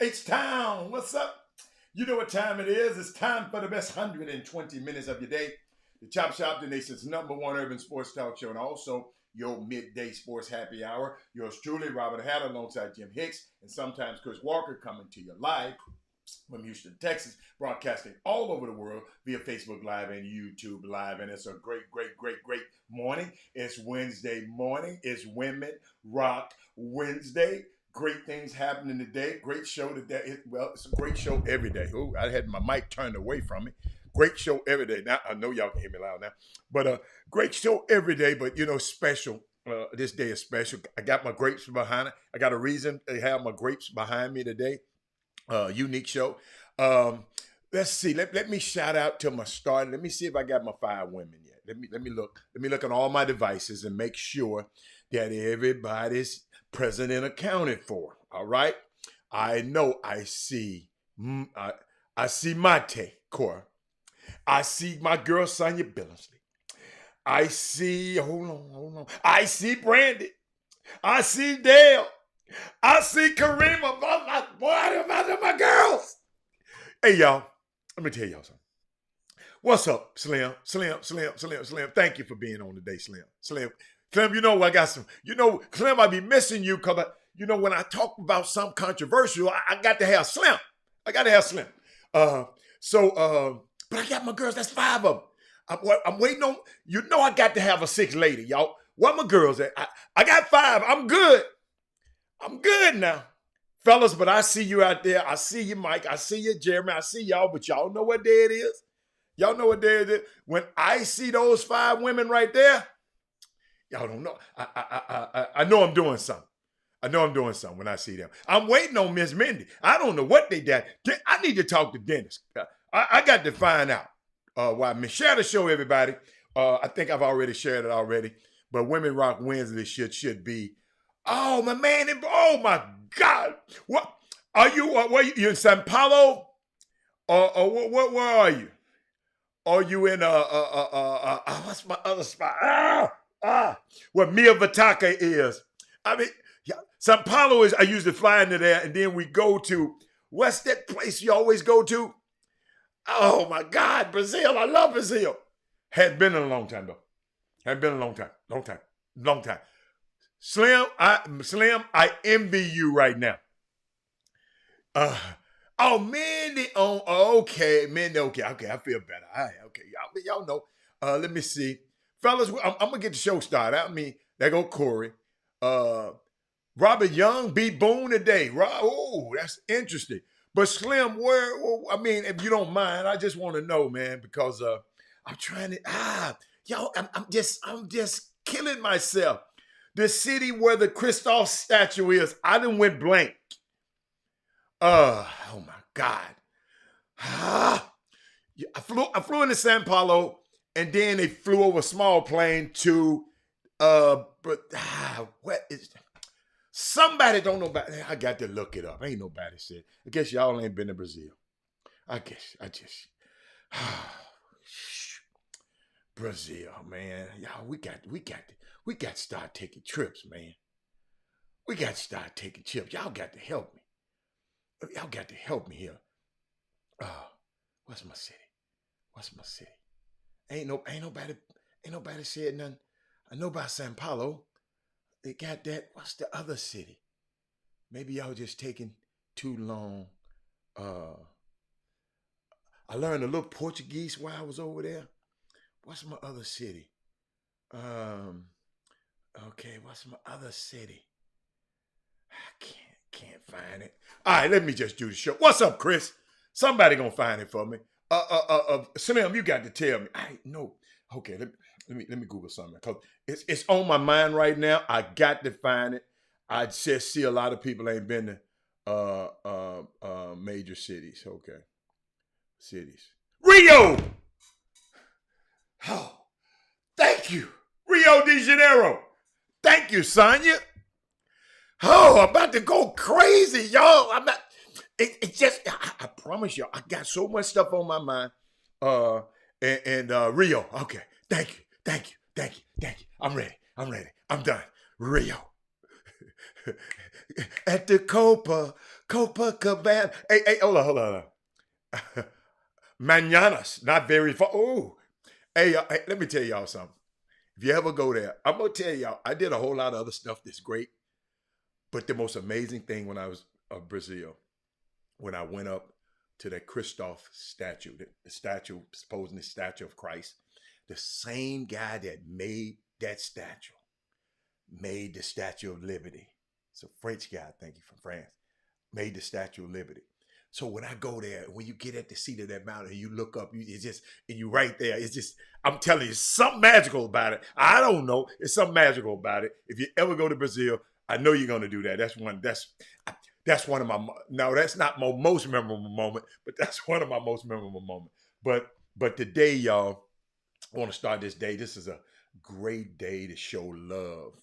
H-Town, what's up? You know what time it is. It's time for the best 120 minutes of your day. The Chop Shop, the nation's #1 urban sports talk show, and also your midday sports happy hour. Yours truly, Robert Hatter, alongside Jim Hicks, and sometimes Chris Walker, coming to you live from Houston, Texas, broadcasting all over the world via Facebook Live and YouTube Live. And it's a great morning. It's Wednesday morning. It's Women Rock Wednesday. Great things happening today. Great show today. It's a great show every day. Oh, I had my mic turned away from me. Great show every day. Now, I know y'all can hear me loud now. But great show every day, but, special. This day is special. I got my grapes behind it. I got a reason to have my grapes behind me today. Unique show. Let's see. Let me shout out to my start. Let me see if I got my 5 women yet. Let me look. Let me look on all my devices and make sure that everybody's present and accounted for. All right. I know I see. I see Mate Cora. I see my girl Sonia Billingsley. I see. Hold on. I see Brandy. I see Dale. I see Karima. My girls. Hey, y'all. Let me tell y'all something. What's up, Slim? Slim. Thank you for being on today, Slim. Slim, I got some. Slim, I be missing you because, when I talk about something controversial, I got to have Slim. But I got my girls. That's 5 of them. I'm waiting on, I got to have a 6th lady, y'all. Where my girls at? I got 5. I'm good now. Fellas, but I see you out there. I see you, Mike. I see you, Jeremy. I see y'all, but y'all know what day it is. Y'all know what day it is. When I see those 5 women right there, y'all don't know. I know I'm doing something. When I see them. I'm waiting on Miss Mindy. I don't know what they did. I need to talk to Dennis. I got to find out why. Share the show, everybody. I think I've already shared it already. But Women Rock Wednesday should be. Oh, my man. Oh, my God. What? Are you, you in Sao Paulo? Or where are you? Are you in, what's my other spot? Where Mia Vataka is. I mean, yeah, Sao Paulo is, I usually fly into there, and then we go to, what's that place you always go to? Oh, my God, Brazil. I love Brazil. Hadn't been in a long time, though. Long time. Slim, I envy you right now. Mandy on. Okay, Mandy. Okay. I feel better. All right, okay, y'all know. Let me see, fellas. I'm gonna get the show started. I mean, there go Corey. Robert Young beat Boone today. Oh, that's interesting. But Slim, if you don't mind, I just want to know, man, because I'm trying to. Y'all, I'm just killing myself. The city where the Christoph statue is, I done went blank. Oh my God. I flew into Sao Paulo, and then they flew over a small plane to what is somebody don't know about. I got to look it up. Ain't nobody said. I guess y'all ain't been to Brazil. I just Brazil, man. Y'all, we got to start taking trips, man. We got to start taking trips. Y'all got to help me. Y'all got to help me here. What's my city? What's my city? Ain't nobody said nothing. I know about Sao Paulo. They got that. What's the other city? Maybe y'all just taking too long. I learned a little Portuguese while I was over there. What's my other city? Okay, what's my other city? I can't find it. All right, let me just do the show. What's up, Chris? Somebody gonna find it for me. Slim, you got to tell me. I know. Okay, let me Google something because it's on my mind right now. I got to find it. I just see a lot of people ain't been to major cities. Okay, cities. Rio. Oh, thank you, Rio de Janeiro. Thank you, Sonya. Oh, I'm about to go crazy, y'all. I'm not. It just. I promise y'all. I got so much stuff on my mind. Rio. Okay. Thank you. I'm ready. I'm done. Rio. At the Copacabana. Hey, hold on. Mañanas, not very far. Oh, hey, let me tell y'all something. If you ever go there, I'm gonna tell y'all. I did a whole lot of other stuff that's great. But the most amazing thing when I was in Brazil, when I went up to that Christoph statue, the statue, supposedly the statue of Christ, the same guy that made that statue made the Statue of Liberty. It's a French guy, I think he's from France, made the Statue of Liberty. So when I go there, when you get at the seat of that mountain, you look up, it's just, and you right there. It's just, I'm telling you, something magical about it. I don't know. It's something magical about it. If you ever go to Brazil, I know you're going to do that. That's one of my, no, that's not my most memorable moment, but that's one of my most memorable moments. But today, y'all, I want to start this day. This is a great day to show love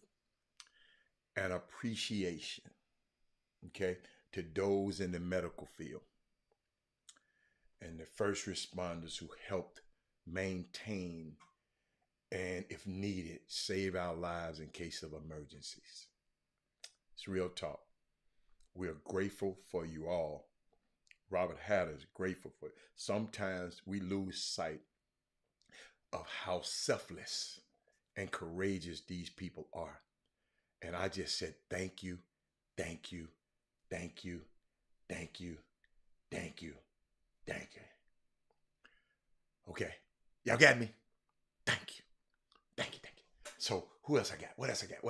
and appreciation, okay, to those in the medical field and the first responders who helped maintain and, if needed, save our lives in case of emergencies. It's real talk. We are grateful for you all. Robert Hatter is grateful for it. Sometimes we lose sight of how selfless and courageous these people are. And I just said, thank you. Okay. Y'all got me? Thank you. So who else I got? What else I got?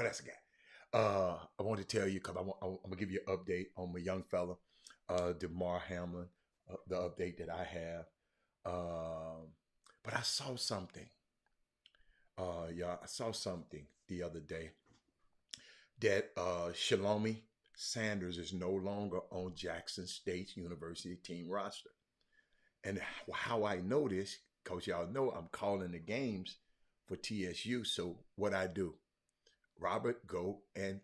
I want to tell you, because I'm going to give you an update on my young fella, DeMar Hamlin, the update that I have. But I saw something. I saw something the other day that Shalomi Sanders is no longer on Jackson State University team roster. And how I know this, because y'all know I'm calling the games for TSU. So what I do, Robert, go and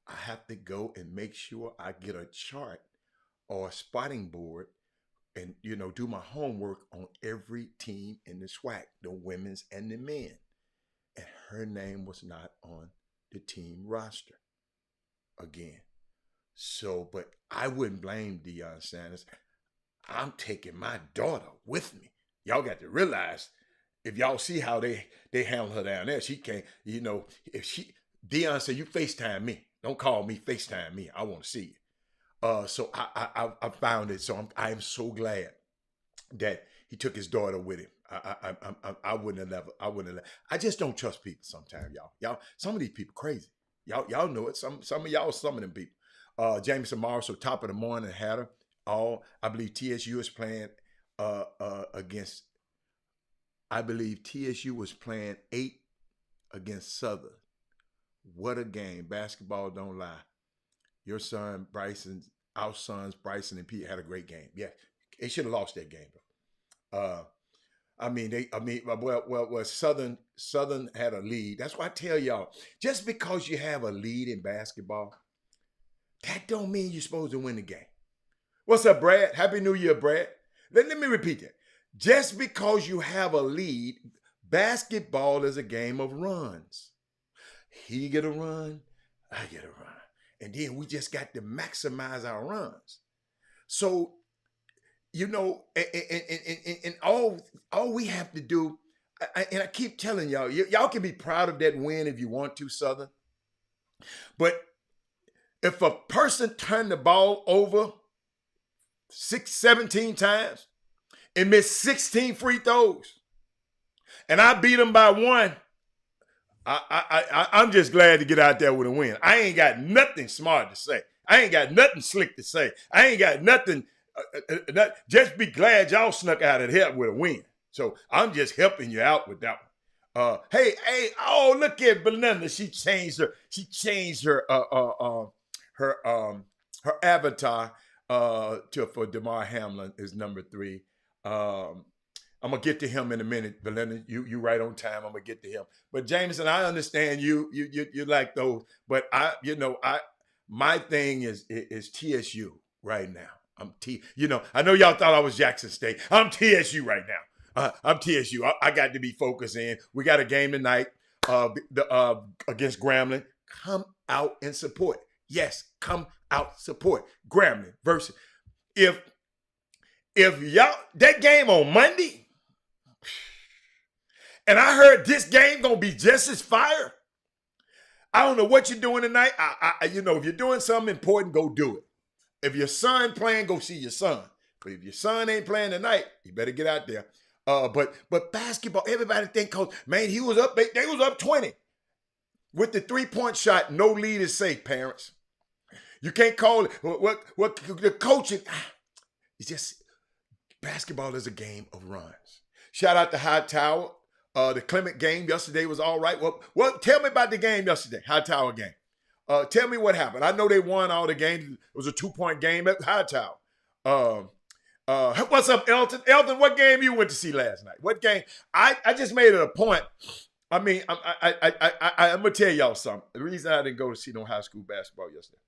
I have to go and make sure I get a chart or a spotting board and, do my homework on every team in the SWAC, the women's and the men. And her name was not on the team roster again. So, but I wouldn't blame Deion Sanders. I'm taking my daughter with me. Y'all got to realize, if y'all see how they handle her down there, she can't, if Deion said, you FaceTime me. Don't call me, FaceTime me. I want to see you. So I found it. So I am so glad that he took his daughter with him. I wouldn't have never. I just don't trust people sometimes, y'all. Some of these people crazy. Y'all know it. Some of y'all, some of them people. Jameson Morris, top of the morning, Hatter. I believe TSU is playing against. I believe TSU was playing 8 against Southern. What a game! Basketball don't lie. Your son Bryson, our sons Bryson and Pete had a great game. Yeah, they should have lost that game, bro. Southern had a lead. That's why I tell y'all, just because you have a lead in basketball, that don't mean you're supposed to win the game. What's up, Brad? Happy New Year, Brad. Let me repeat that. Just because you have a lead, basketball is a game of runs. He get a run, I get a run. And then we just got to maximize our runs. So, and all we have to do, and I keep telling y'all, y'all can be proud of that win if you want to, Southern. But if a person turned the ball over 17 times and missed 16 free throws, and I beat them by one, I'm just glad to get out there with a win. I ain't got nothing smart to say. I ain't got nothing slick to say. I ain't got nothing. Just be glad y'all snuck out of here with a win. So I'm just helping you out with that one. Hey, oh, look at Belinda. She changed her avatar for Damar Hamlin is number 3. I'm gonna get to him in a minute, Belinda. You right on time. I'm gonna get to him. But Jameson, I understand you like those, but my thing is TSU right now. I know y'all thought I was Jackson State. I'm TSU right now. I'm TSU. I got to be focused in. We got a game tonight against Grambling. Come out and support. Yes, come out support. Grambling versus if y'all that game on Monday, and I heard this game gonna be just as fire. I don't know what you're doing tonight. If you're doing something important, go do it. If your son playing, go see your son. But if your son ain't playing tonight, you better get out there. But basketball, everybody think, coach, man, he was up. They was up 20 with the 3-point shot. No lead is safe, parents. You can't call it what the coaching. It's just basketball is a game of runs. Shout out to Hightower. The Clement game yesterday was all right. Well, tell me about the game yesterday, Hightower game. Tell me what happened. I know they won all the games. It was a 2-point game at Hightower. What's up, Elton? Elton, what game you went to see last night? What game? I just made it a point. I mean, I'm gonna tell y'all something. The reason I didn't go to see no high school basketball yesterday,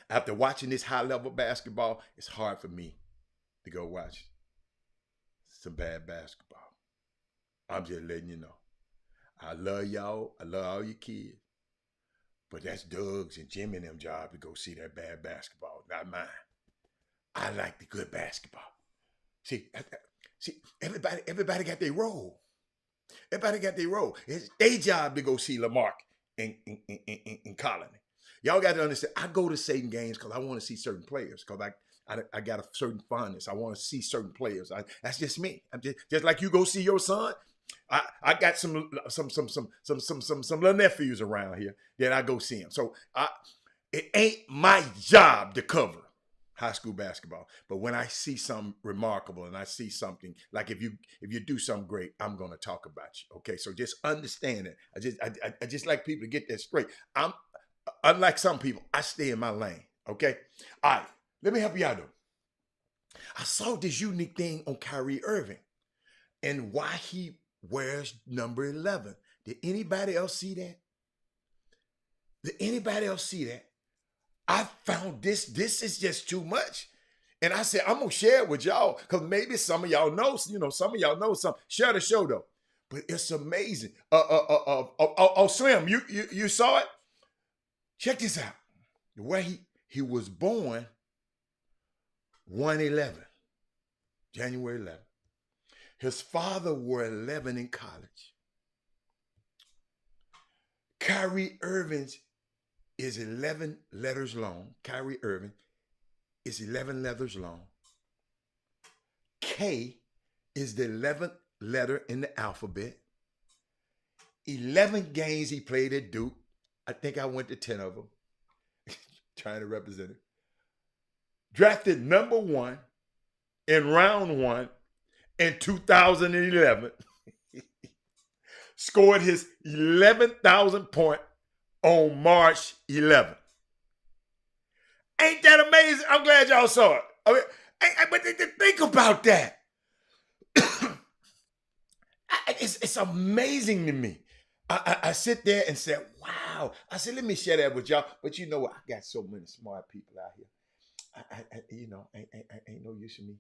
after watching this high level basketball, it's hard for me to go watch some bad basketball. I'm just letting you know. I love y'all. I love all your kids. But that's Doug's and Jimmy and them job to go see that bad basketball, not mine. I like the good basketball. See, everybody got their role. Everybody got their role. It's their job to go see Lamarck in Colony. Y'all got to understand, I go to certain games because I want to see certain players, because I got a certain fondness. I want to see certain players. That's just me. I'm just like you go see your son. I got some little nephews around here that I go see them. So it ain't my job to cover high school basketball. But when I see something remarkable and I see something like if you do something great, I'm gonna talk about you. Okay, so just understand it. I just like people to get that straight. I'm unlike some people. I stay in my lane. Okay, all right. Let me help you out though. I saw this unique thing on Kyrie Irving and why he wears number 11. Did anybody else see that? Did anybody else see that? I found this is just too much. And I said, I'm going to share it with y'all because maybe some of y'all know, some of y'all know something. Share the show though. But it's amazing. Slim, you saw it? Check this out. The way he was born 1/11, January 11th. His father wore 11 in college. Kyrie Irving's is 11 letters long. Kyrie Irving is 11 letters long. K is the 11th letter in the alphabet. 11 games he played at Duke. I think I went to 10 of them. Trying to represent it. Drafted number 1 in round 1 in 2011. Scored his 11,000th point on March 11th. Ain't that amazing? I'm glad y'all saw it. I mean, but think about that. It's amazing to me. I sit there and say, wow. I said, let me share that with y'all. But you know what? I got so many smart people out here. Ain't no use to me.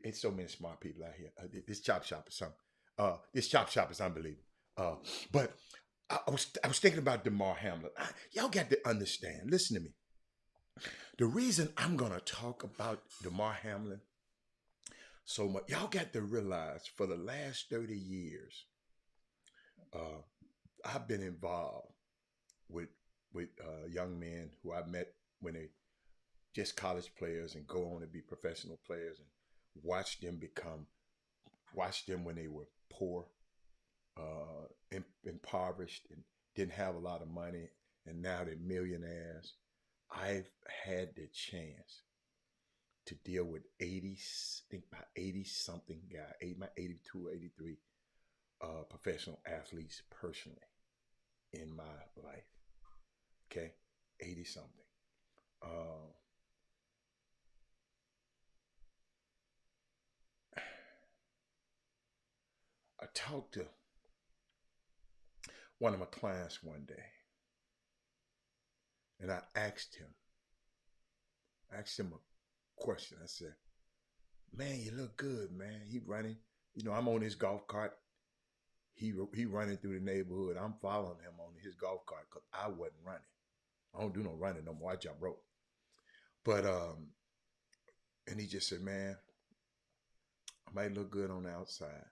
It's so many smart people out here. This chop shop is something. This chop shop is unbelievable. But I was thinking about Damar Hamlin. Y'all got to understand. Listen to me. The reason I'm gonna talk about Damar Hamlin so much, y'all got to realize for the last 30 years, uh, I've been involved with young men who I met when they just college players and go on to be professional players, and watch them when they were poor, impoverished, and didn't have a lot of money, and now they're millionaires. I've had the chance to deal with 80, I think about 80 something guy, my 82 or 83 professional athletes personally in my life. Okay, 80 something. I talked to one of my clients one day, and I asked him a question. I said, "Man, you look good, man. He running. You know, I'm on his golf cart. He running through the neighborhood. I'm following him on his golf cart because I wasn't running. I don't do no running no more. I jump rope. But and he just said, man, I might look good on the outside,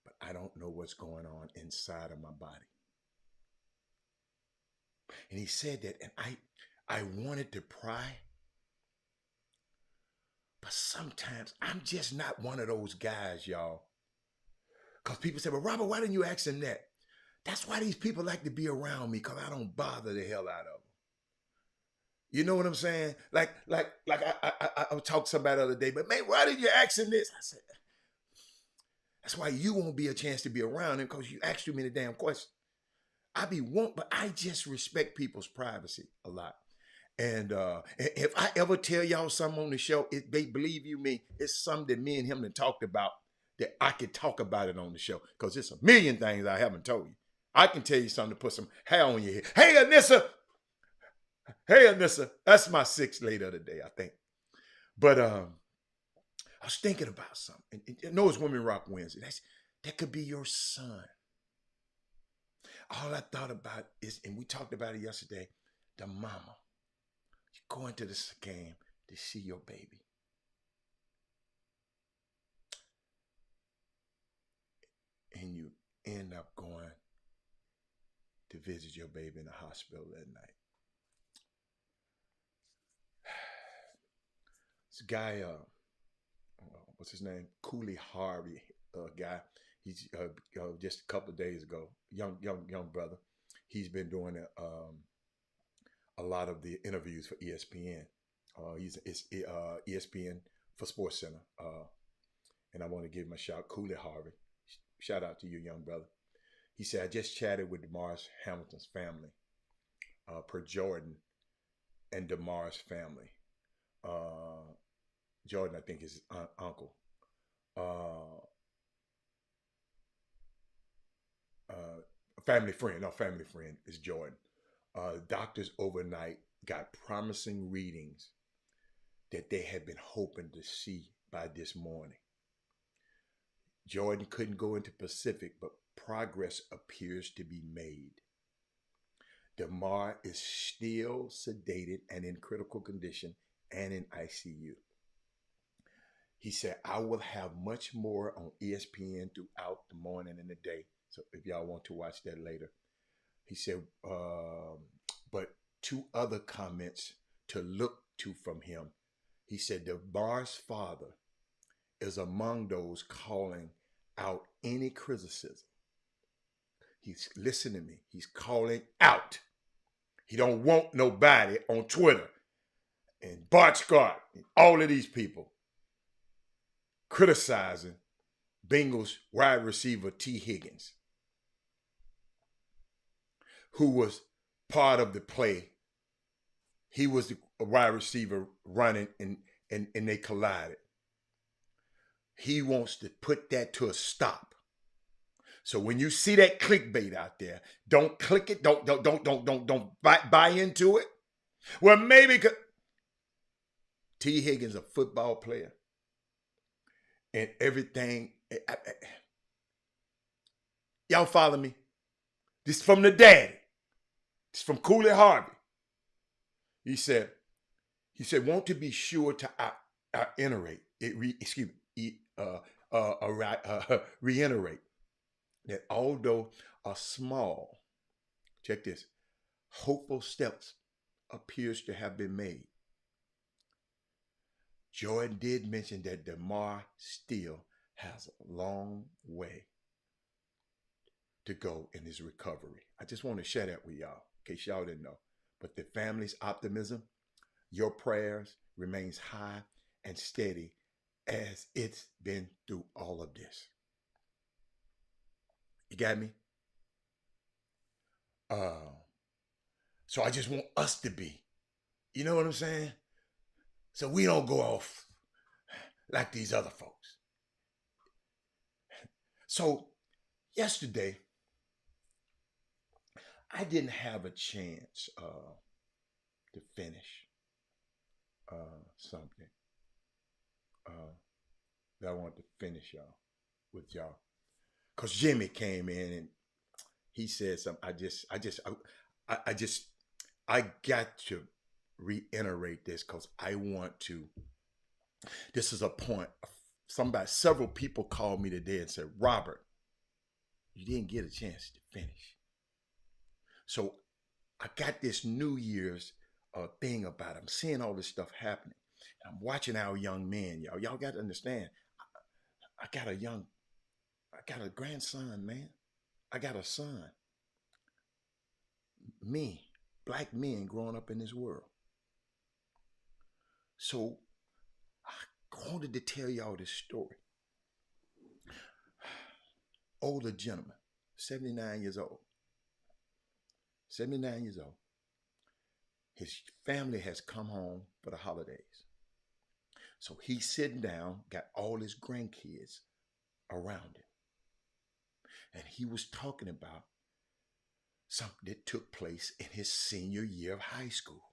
but I don't know what's going on inside of my body." And he said that, and I wanted to pry, but sometimes I'm just not one of those guys, y'all. Because people say, well, Robert, why didn't you ask him that? That's why these people like to be around me, because I don't bother the hell out of them. You know what I'm saying? Like I was talking to somebody the other day, but man, why did you ask him this? I said, that's why you won't be a chance to be around him, because you ask too many damn questions. I but I just respect people's privacy a lot. And if I ever tell y'all something on the show, they believe you me, it's something that me and him have talked about that I could talk about it on the show, because there's a million things I haven't told you. I can tell you something to put some hair on your head. Hey, Anissa. That's my sixth lady of the day, I think. But I was thinking about something. And know it's Women Rock Wednesday. That could be your son. All I thought about is, and we talked about it yesterday, the mama. You go into this game to see your baby. And you end up going to visit your baby in the hospital that night. This guy, what's his name? Cooley Harvey, guy. He's just a couple of days ago, young brother. He's been doing a lot of the interviews for ESPN. It's ESPN for Sports Center, and I want to give him a shout. Cooley Harvey, shout out to you, young brother. He said, I just chatted with Damar Hamlin's family, per Jordan, and Damar's family. Jordan, I think, is his uncle. Family friend is Jordan. Doctors overnight got promising readings that they had been hoping to see by this morning. Jordan couldn't go into Pacific, but progress appears to be made. Damar is still sedated and in critical condition and in ICU. He said, I will have much more on ESPN throughout the morning and the day. So if y'all want to watch that later. He said, but two other comments to look to from him. He said, Damar's father is among those calling out any criticism. He's listening to me. He's calling out. He don't want nobody on Twitter and Bart Scott and all of these people criticizing Bengals wide receiver T. Higgins, who was part of the play. He was the wide receiver running and they collided. He wants to put that to a stop. So when you see that clickbait out there, don't click it. Don't buy into it. Well, maybe T. Higgins, a football player, and everything. Y'all follow me? This is from the daddy. It's from Cooley Harvey. He said, want to be sure to reiterate that although a small, check this, hopeful steps appears to have been made, Jordan did mention that DeMar still has a long way to go in his recovery. I just want to share that with y'all, in case y'all didn't know. But the family's optimism, your prayers remains high and steady as it's been through all of this. You got me? So I just want us to be, you know what I'm saying? So we don't go off like these other folks. So yesterday, I didn't have a chance to finish something that I wanted to finish with y'all. Cause Jimmy came in and he said something. I got to reiterate this because I want to. This is a point. Several people called me today and said, Robert, you didn't get a chance to finish. So I got this New Year's thing about it. I'm seeing all this stuff happening. I'm watching our young men, y'all. Y'all got to understand. I got a grandson, man. I got a son. Me, black men growing up in this world. So I wanted to tell y'all this story. Older gentleman, 79 years old. 79 years old. His family has come home for the holidays. So he's sitting down, got all his grandkids around him. And he was talking about something that took place in his senior year of high school.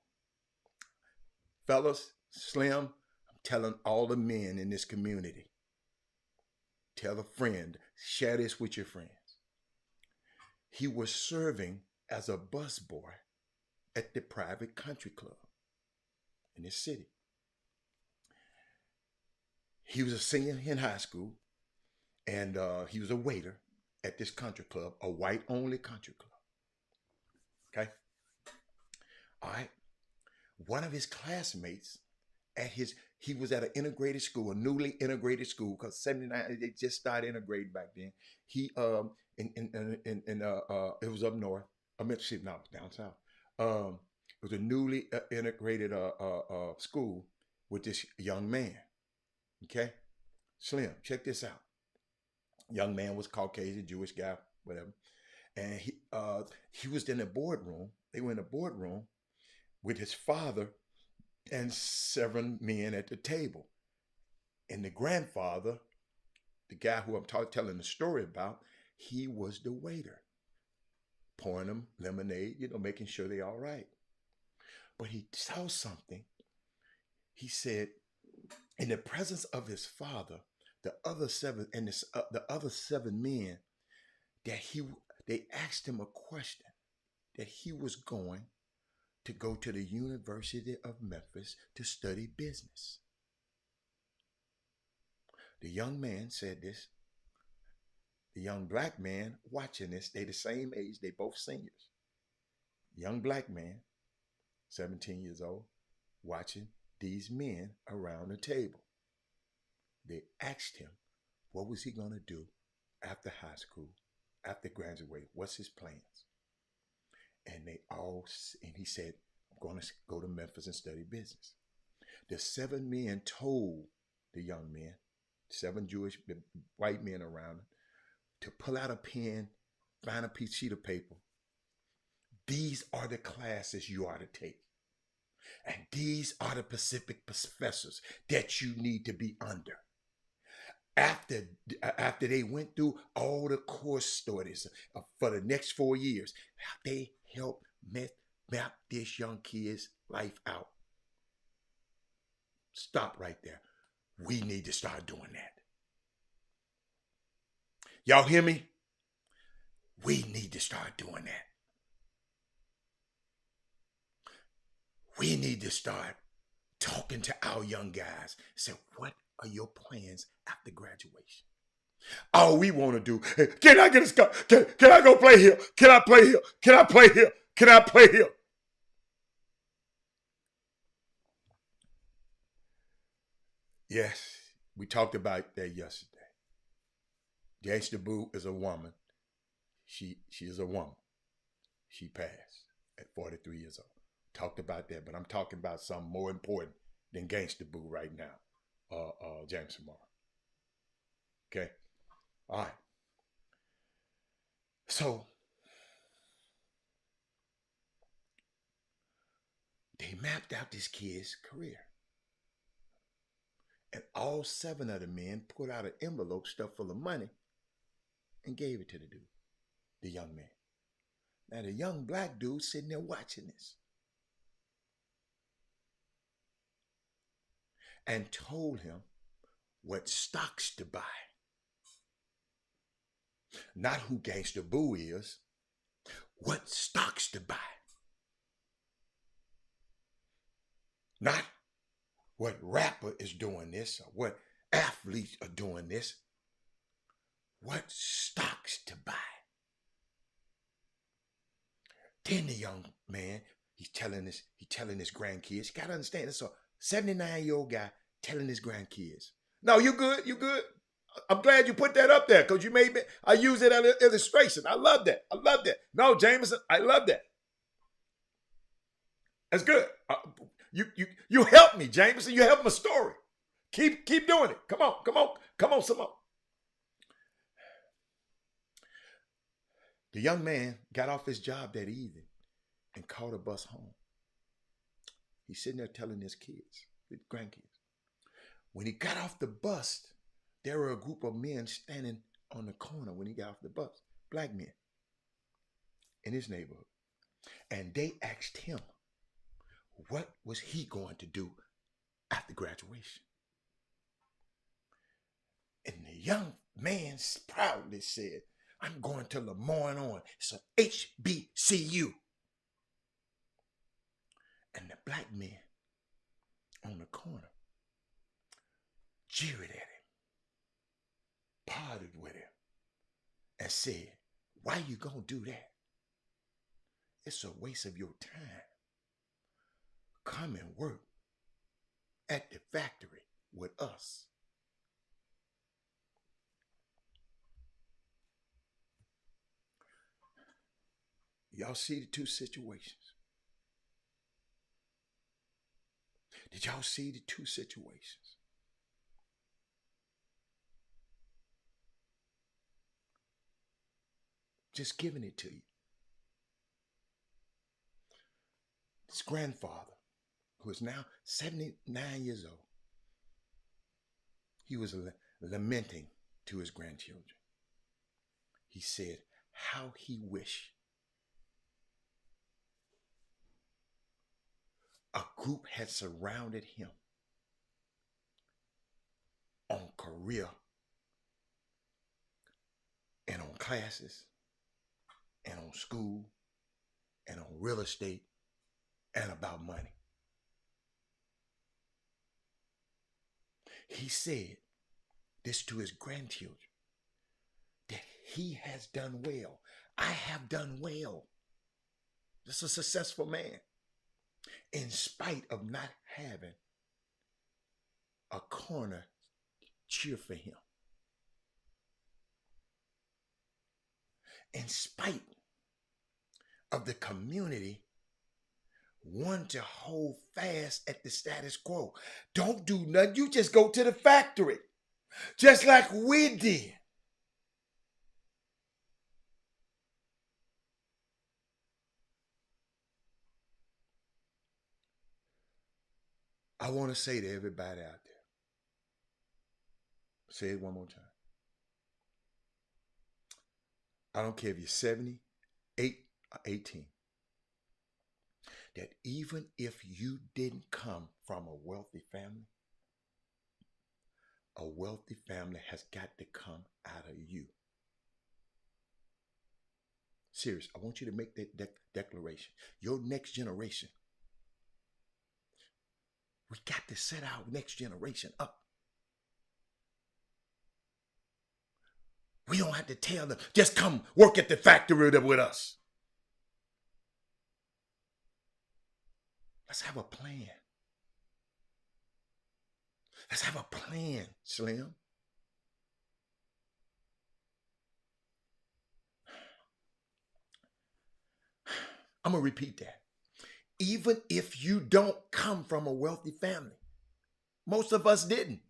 Fellas, Slim, I'm telling all the men in this community, tell a friend, share this with your friends. He was serving as a busboy at the private country club in this city. He was a senior in high school, and he was a waiter at this country club, a white-only country club. Okay? All right. One of his classmates he was at an integrated school, a newly integrated school, because 79, they just started integrating back then. He it was up north. I meant to say no, down south. It was a newly integrated school with this young man. Okay, Slim, check this out. Young man was Caucasian, Jewish guy, whatever, and he was in the boardroom. They were in the boardroom with his father and 7 men at the table. And the grandfather, the guy who I'm telling the story about, he was the waiter, pouring them lemonade, making sure they're all right. But he saw something. He said, in the presence of his father, the other 7 men, they asked him a question, that he was going to go to the University of Memphis to study business. The young man said this. The young black man watching this, they the same age, they both seniors. Young black man, 17 years old, watching these men around the table. They asked him, what was he going to do after high school, after graduating? What's his plans? And he said, I'm going to go to Memphis and study business. The 7 men told the young men, 7 Jewish white men around him, to pull out a pen, find a sheet of paper. These are the classes you are to take. And these are the specific professors that you need to be under. after after they went through all the course studies for the next 4 years, they helped map this young kid's life out. Stop right there. We need to start doing that. Y'all hear me? We need to start doing that. We need to start talking to our young guys. Say, what are your plans after graduation? All we want to do, hey, can I get a scar? Can I go play here? Can I play here? Can I play here? Can I play here? Yes, we talked about that yesterday. Gangsta Boo is a woman. She is a woman. She passed at 43 years old. Talked about that, but I'm talking about something more important than Gangsta Boo right now. James Samar. Okay? All right. So they mapped out this kid's career. And all 7 of the men put out an envelope stuffed full of money and gave it to the dude, the young man. Now, the young black dude sitting there watching this and told him what stocks to buy. Not who Gangsta Boo is, what stocks to buy. Not what rapper is doing this or what athletes are doing this. What stocks to buy. Then the young man, he's telling his grandkids. You gotta understand, it's a 79-year-old guy telling his grandkids. No, you good, you good. I'm glad you put that up there because you made me. I use it as an illustration. I love that. I love that. No, Jameson, I love that. That's good. You help me, Jameson. You help my story. Keep doing it. Come on, some more. The young man got off his job that evening and caught a bus home. He's sitting there telling his kids, his grandkids. When he got off the bus, there were a group of men standing on the corner when he got off the bus, black men in his neighborhood. And they asked him, what was he going to do after graduation? And the young man proudly said, I'm going to Lemoyne-on. It's a HBCU. And the black men on the corner jeered at him, parted with him, and said, why you gonna do that? It's a waste of your time. Come and work at the factory with us. Y'all see the two situations? Did y'all see the two situations? Just giving it to you. His grandfather, who is now 79 years old, he was lamenting to his grandchildren. He said how he wished a group had surrounded him on career and on classes and on school and on real estate and about money. He said this to his grandchildren, that he has done well. I have done well. This is a successful man, in spite of not having a corner cheer for him. In spite of the community want to hold fast at the status quo. Don't do nothing. You just go to the factory, just like we did. I want to say to everybody out there, Say it one more time. I don't care if you're 70, 8, or 18. That even if you didn't come from a wealthy family has got to come out of you. Serious. I want you to make that declaration. Your next generation. We got to set our next generation up. We don't have to tell them, just come work at the factory with us. Let's have a plan. Let's have a plan, Slim. I'm going to repeat that. Even if you don't come from a wealthy family, most of us didn't.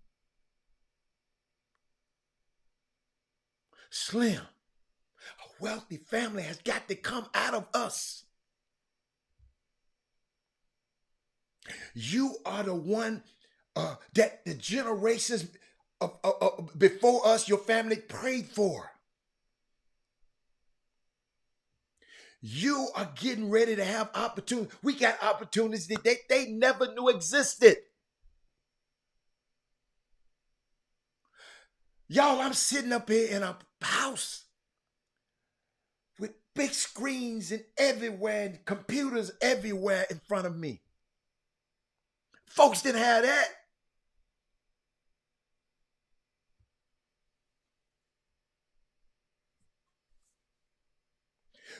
Slim, a wealthy family has got to come out of us. You are the one that the generations before us, your family prayed for. You are getting ready to have opportunities. We got opportunities that they never knew existed. Y'all, I'm sitting up here in a house with big screens and everywhere and computers everywhere in front of me. Folks didn't have that.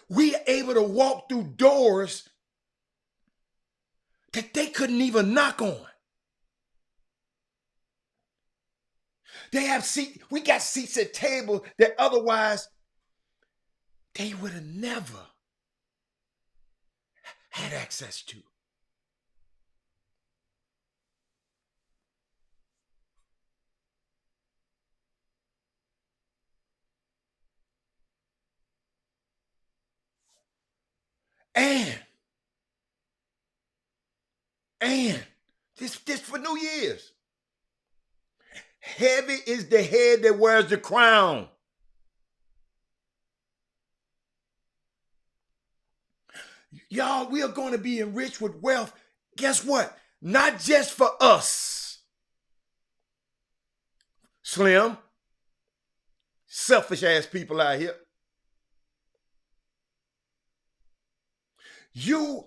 We are able to walk through doors that they couldn't even knock on. They have seats. We got seats at tables that otherwise they would have never had access to. And this for New Year's. Heavy is the head that wears the crown. Y'all, we are going to be enriched with wealth. Guess what? Not just for us. Slim, selfish ass people out here. You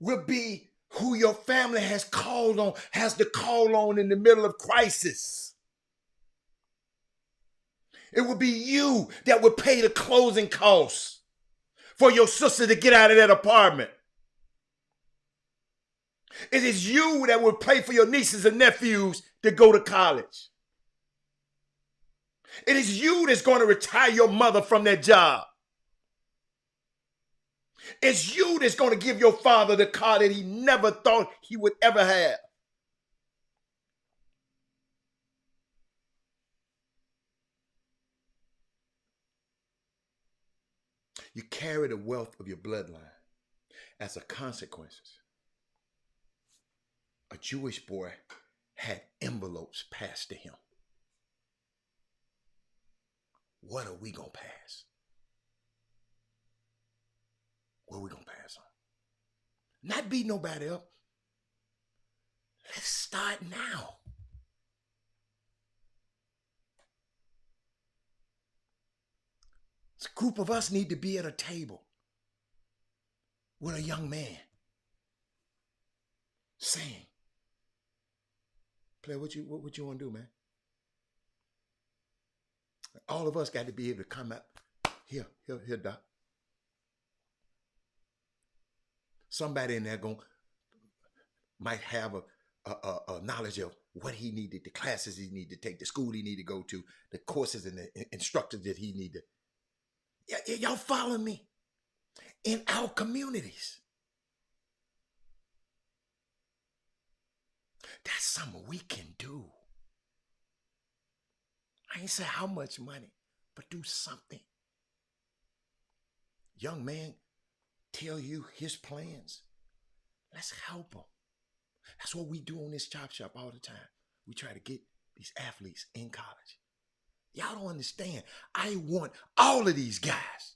will be who your family has to call on in the middle of crisis. It will be you that will pay the closing costs for your sister to get out of that apartment. It is you that will pay for your nieces and nephews to go to college. It is you that's going to retire your mother from that job. It's you that's going to give your father the car that he never thought he would ever have. You carry the wealth of your bloodline as a consequence. A Jewish boy had envelopes passed to him. What are we going to pass? What are we going to pass on? Not beat nobody up. Let's start now. This group of us need to be at a table with a young man saying, "Player, what you want to do, man?" All of us got to be able to come up here, Doc. Somebody in there might have a knowledge of what he needed, the classes he needed to take, the school he needed to go to, the courses and the instructors that he needed. Y'all follow me? In our communities. That's something we can do. I ain't say how much money, but do something. Young man tell you his plans. Let's help him. That's what we do on this Chop Shop all the time. We try to get these athletes in college. Y'all don't understand. I want all of these guys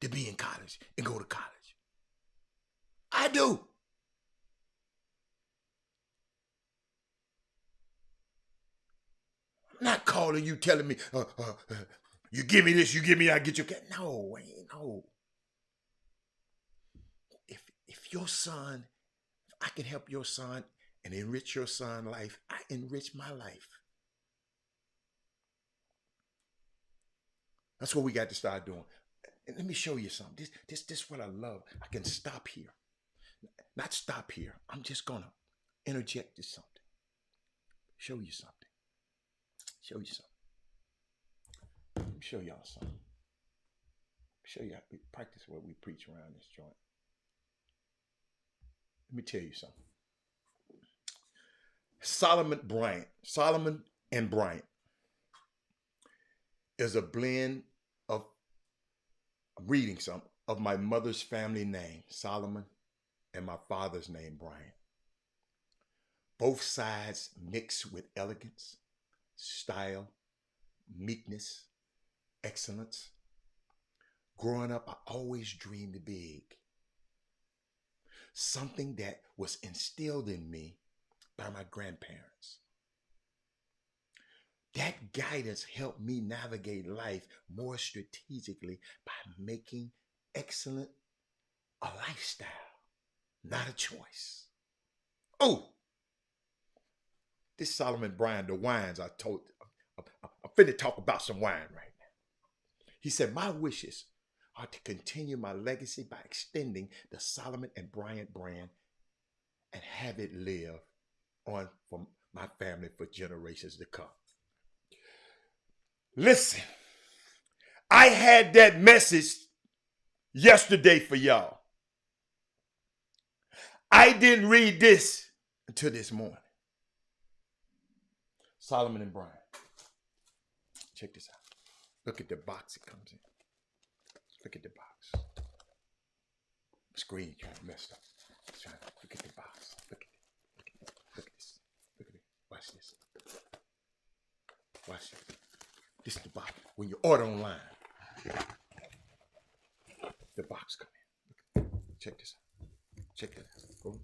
to be in college and go to college. I do. I'm not calling you telling me, you give me this, you give me that, I get your cat. No, no. If your son, if I can help your son and enrich your son's life, I enrich my life. That's what we got to start doing. And let me show you something. This is what I love. I can stop here. Not stop here. I'm just gonna interject this something. Show you something. Show you something. Let me show y'all something. Show you how we practice what we preach around this joint. Let me tell you something. Solomon and Bryant is a blend of, I'm reading some, of my mother's family name, Solomon, and my father's name, Bryant. Both sides mix with elegance, style, meekness, excellence. Growing up, I always dreamed big. Something that was instilled in me by my grandparents. That guidance helped me navigate life more strategically by making excellent a lifestyle, not a choice. Oh, this Solomon Bryant, the wines I'm finna talk about some wine right now. He said, my wishes are to continue my legacy by extending the Solomon and Bryant brand and have it live on for my family for generations to come. Listen, I had that message yesterday for y'all. I didn't read this until this morning. Solomon and Bryant. Check this out. Look at the box it comes in. Look at the box. Screen kind of messed up. Look at the box. Look at it. Look at this. Look at it. Watch this. Watch this. This is the box. When you order online, the box come in. Check this out. Check it out. Go.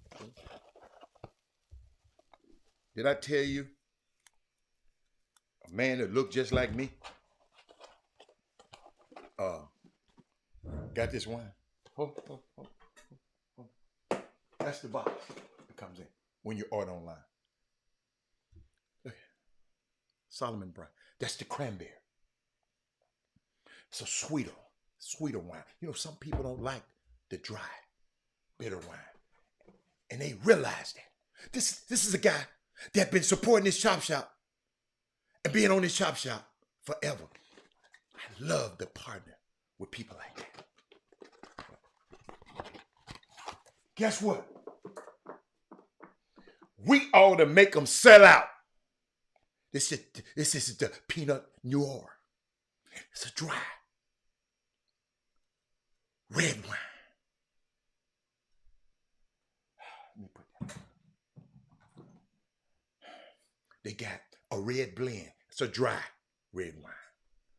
Did I tell you a man that looked just like me got this wine? That's the box that comes in when you order online. Look. Solomon Bryant. That's the cranberry. It's a sweeter wine. You know, some people don't like the dry, bitter wine. And they realize that. This is a guy that been supporting this chop shop and being on this chop shop forever. I love to partner with people like that. Guess what? We ought to make them sell out. This is the Pinot Noir. It's a dry red wine. Let me put that. They got a red blend. It's a dry red wine.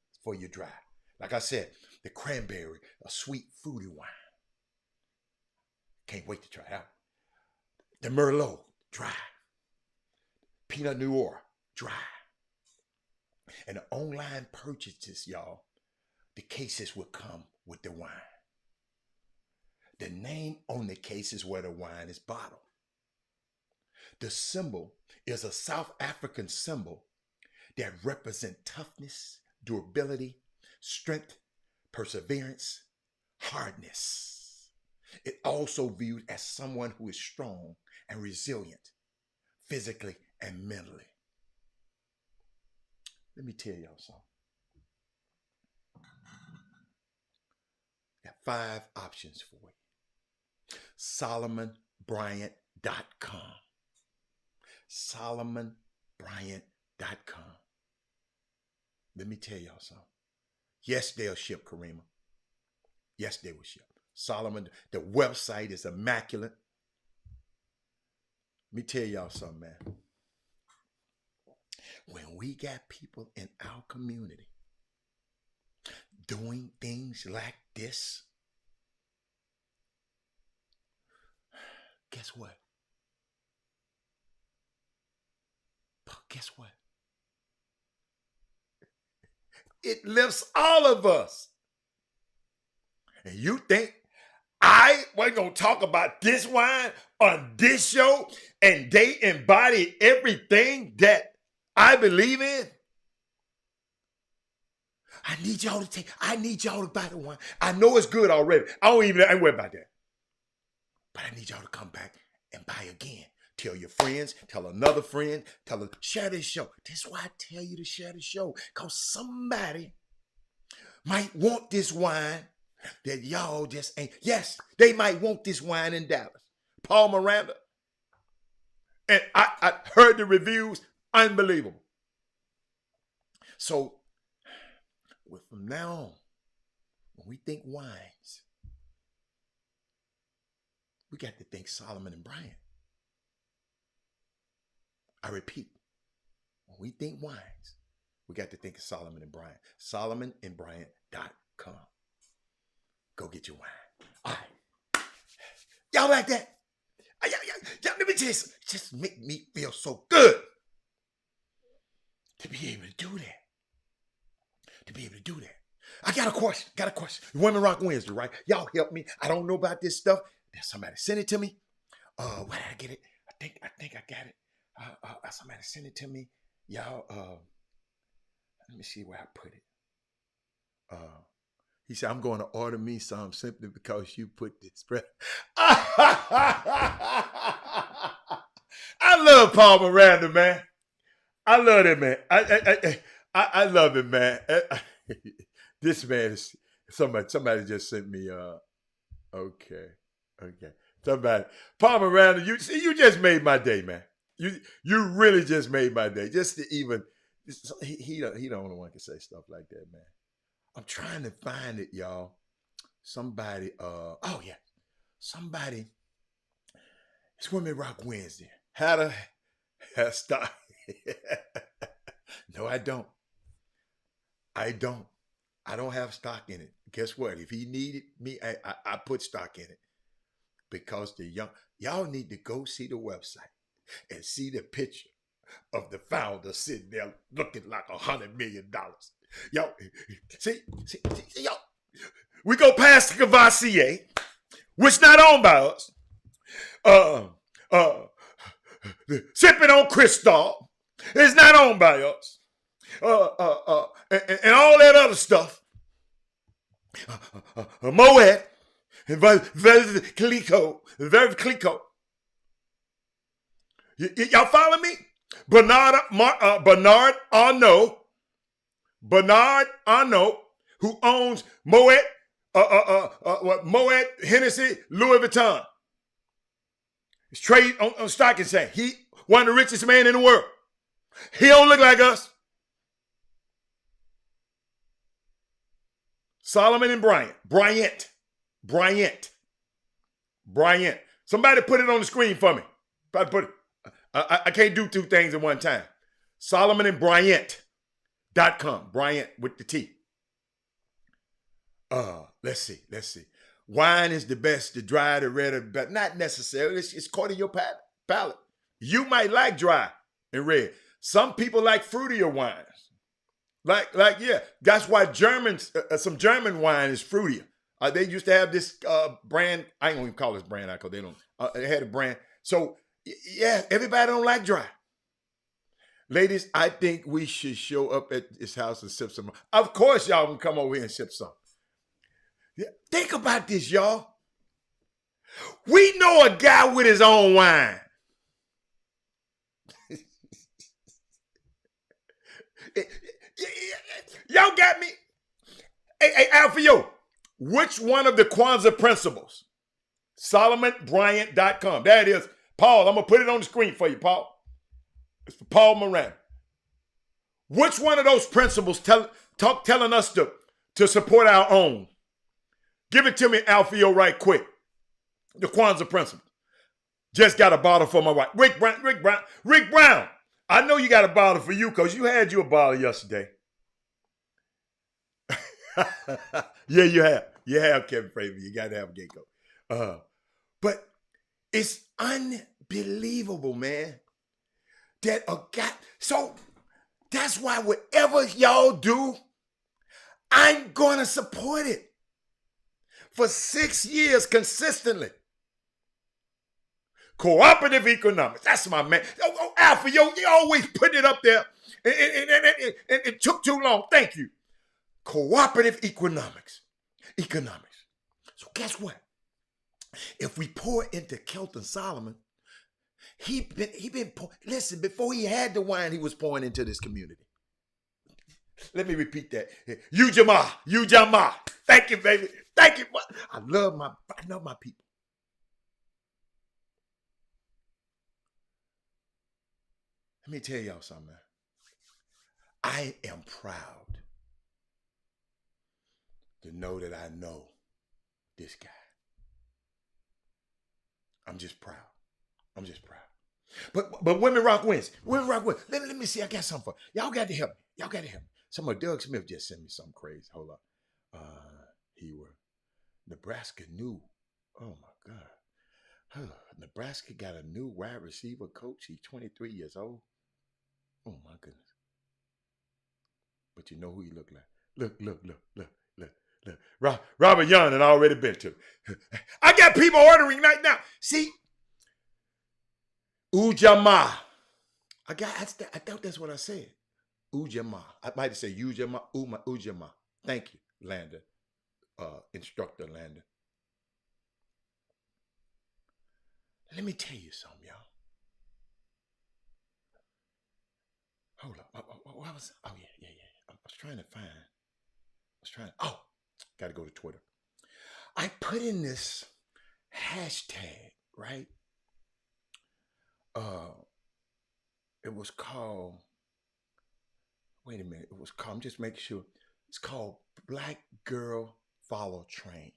It's for your dry. Like I said, the cranberry, a sweet, fruity wine. Can't wait to try it out. The Merlot, dry. Pinot Noir, dry. And the online purchases, y'all, the cases will come with the wine. The name on the case is where the wine is bottled. The symbol is a South African symbol that represents toughness, durability, strength, perseverance, hardness. It also viewed as someone who is strong and resilient, physically and mentally. Let me tell y'all something. Got 5 options for you. SolomonBryant.com. SolomonBryant.com. Let me tell y'all something. Yes, they'll ship, Karima. Yes, they will ship. Solomon, the website is immaculate. Let me tell y'all something, man. When we got people in our community doing things like this, guess what? Guess what? It lifts all of us. And you think I wasn't going to talk about this wine on this show and they embody everything that I believe in? I need y'all to buy the wine. I know it's good already. I ain't worried about that. But I need y'all to come back and buy again. Tell your friends, tell another friend, share this show. That's why I tell you to share the show. Because somebody might want this wine that y'all just ain't. Yes, they might want this wine in Dallas. Paul Miranda. And I heard the reviews, unbelievable. So, from now on, when we think wines, we got to think Solomon and Bryant. I repeat, when we think wines, we got to think of Solomon and Bryant. SolomonandBryant.com. Go get your wine. All right. Y'all like that? Y'all, let me just make me feel so good to be able to do that. I got a question. Women Rock Wednesday, right? Y'all help me. I don't know about this stuff. Somebody send it to me. Where did I get it? I think I got it. Somebody send it to me. Y'all, let me see where I put it. He said, I'm going to order me some simply because you put this spread. I love Paul Miranda, man. I love it, man. I love it, man. This man is somebody just sent me okay. Somebody, Paul Miranda, you just made my day, man. You really just made my day. Just to even he the only one can say stuff like that, man. I'm trying to find it, y'all. Somebody, somebody. It's Women Rock Wednesday. How to start? No, I don't. I don't have stock in it. Guess what? If he needed me, I put stock in it. Because y'all need to go see the website and see the picture of the founder sitting there looking like $100 million. Y'all, see, y'all. We go past the Cavassier, which not owned by us. Sipping on Cristal is not owned by us. And all that other stuff. Moet, Veuve Clicquot. Y'all follow me? Bernard Arnault, who owns Moet, Moet, Hennessy, Louis Vuitton. He's trade on stock exchange. He one of the richest men in the world. He don't look like us. Solomon and Bryant. Somebody put it on the screen for me. I can't do two things at one time. SolomonandBryant.com. Bryant with the T. Let's see. Wine is the best, the dry, the red, but not necessarily. It's according to your palate. You might like dry and red. Some people like fruitier wines. Yeah. That's why some German wine is fruitier. They used to have this brand. I ain't gonna even call this brand out because they don't. They had a brand. So yeah, everybody don't like dry. Ladies, I think we should show up at this house and sip some. Of course, y'all can come over here and sip some. Yeah, think about this, y'all. We know a guy with his own wine. Y'all got me? Hey, Alfio, which one of the Kwanzaa principles? SolomonBryant.com. There it is. Paul, I'm going to put it on the screen for you, Paul. It's for Paul Miranda. Which one of those principles telling us to support our own? Give it to me, Alfio, right quick. The Kwanzaa principle. Just got a bottle for my wife. Rick Brown. I know you got a bottle for you because you had you a bottle yesterday. Yeah, you have. You have, Kevin Frazier. You got to have a gecko. But it's unbelievable, man, that a guy. So that's why whatever y'all do, I'm going to support it for 6 years consistently. Cooperative economics. That's my man. Alpha, you always put it up there. And it took too long. Thank you. Cooperative economics. So guess what? If we pour into Kelton Solomon, listen, before he had the wine, he was pouring into this community. Let me repeat that. Ujamaa. Thank you, baby. Thank you. I love my people. Let me tell y'all something, man. I am proud to know that I know this guy. I'm just proud. But Women Rock wins. Let me see. I got something for y'all. Got to help me. Somebody, Doug Smith just sent me something crazy. Hold up. Nebraska knew. Oh my God. Nebraska got a new wide receiver coach. He's 23 years old. Oh my goodness. But you know who he looked like. Look. Robert Young had already been to. I got people ordering right now. See, Ujamaa. I thought that's what I said. Ujamaa. I might have said Ujamaa. Thank you, Lander. Instructor Lander. Let me tell you something, y'all. Hold up. What was? Oh yeah. I was trying to find. Got to go to Twitter. I put in this hashtag, right? It was called. Wait a minute. It was called. I'm just making sure. It's called Black Girl Follow Train,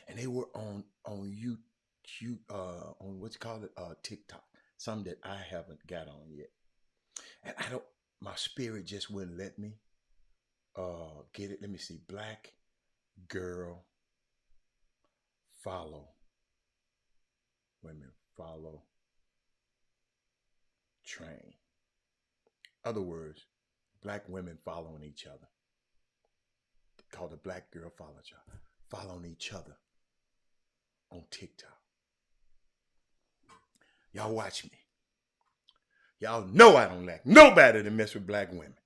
and they were on YouTube, on what's called TikTok. Something that I haven't got on yet, and my spirit just wouldn't let me get it. Let me see. Black Girl Follow. Women Follow Train. Other words, black women following each other. Called the Black Girl following each other on TikTok. Y'all watch me. Y'all know I don't like nobody to mess with black women.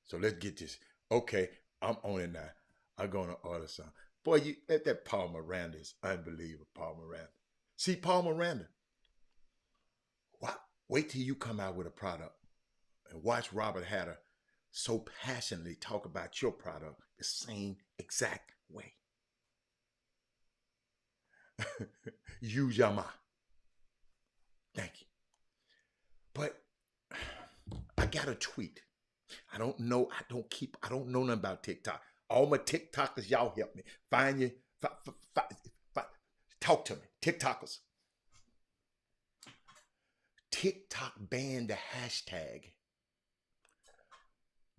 So let's get this. Okay, I'm on it now. I'm going to order some. Boy, that Paul Miranda is unbelievable, Paul Miranda. See, Paul Miranda, wait till you come out with a product and watch Robert Hatter so passionately talk about your product the same exact way. Ujamaa. Thank you. But I got a tweet. I don't know nothing about TikTok. All my TikTokers, y'all help me. Find you. Talk to me. TikTokers. TikTok banned the hashtag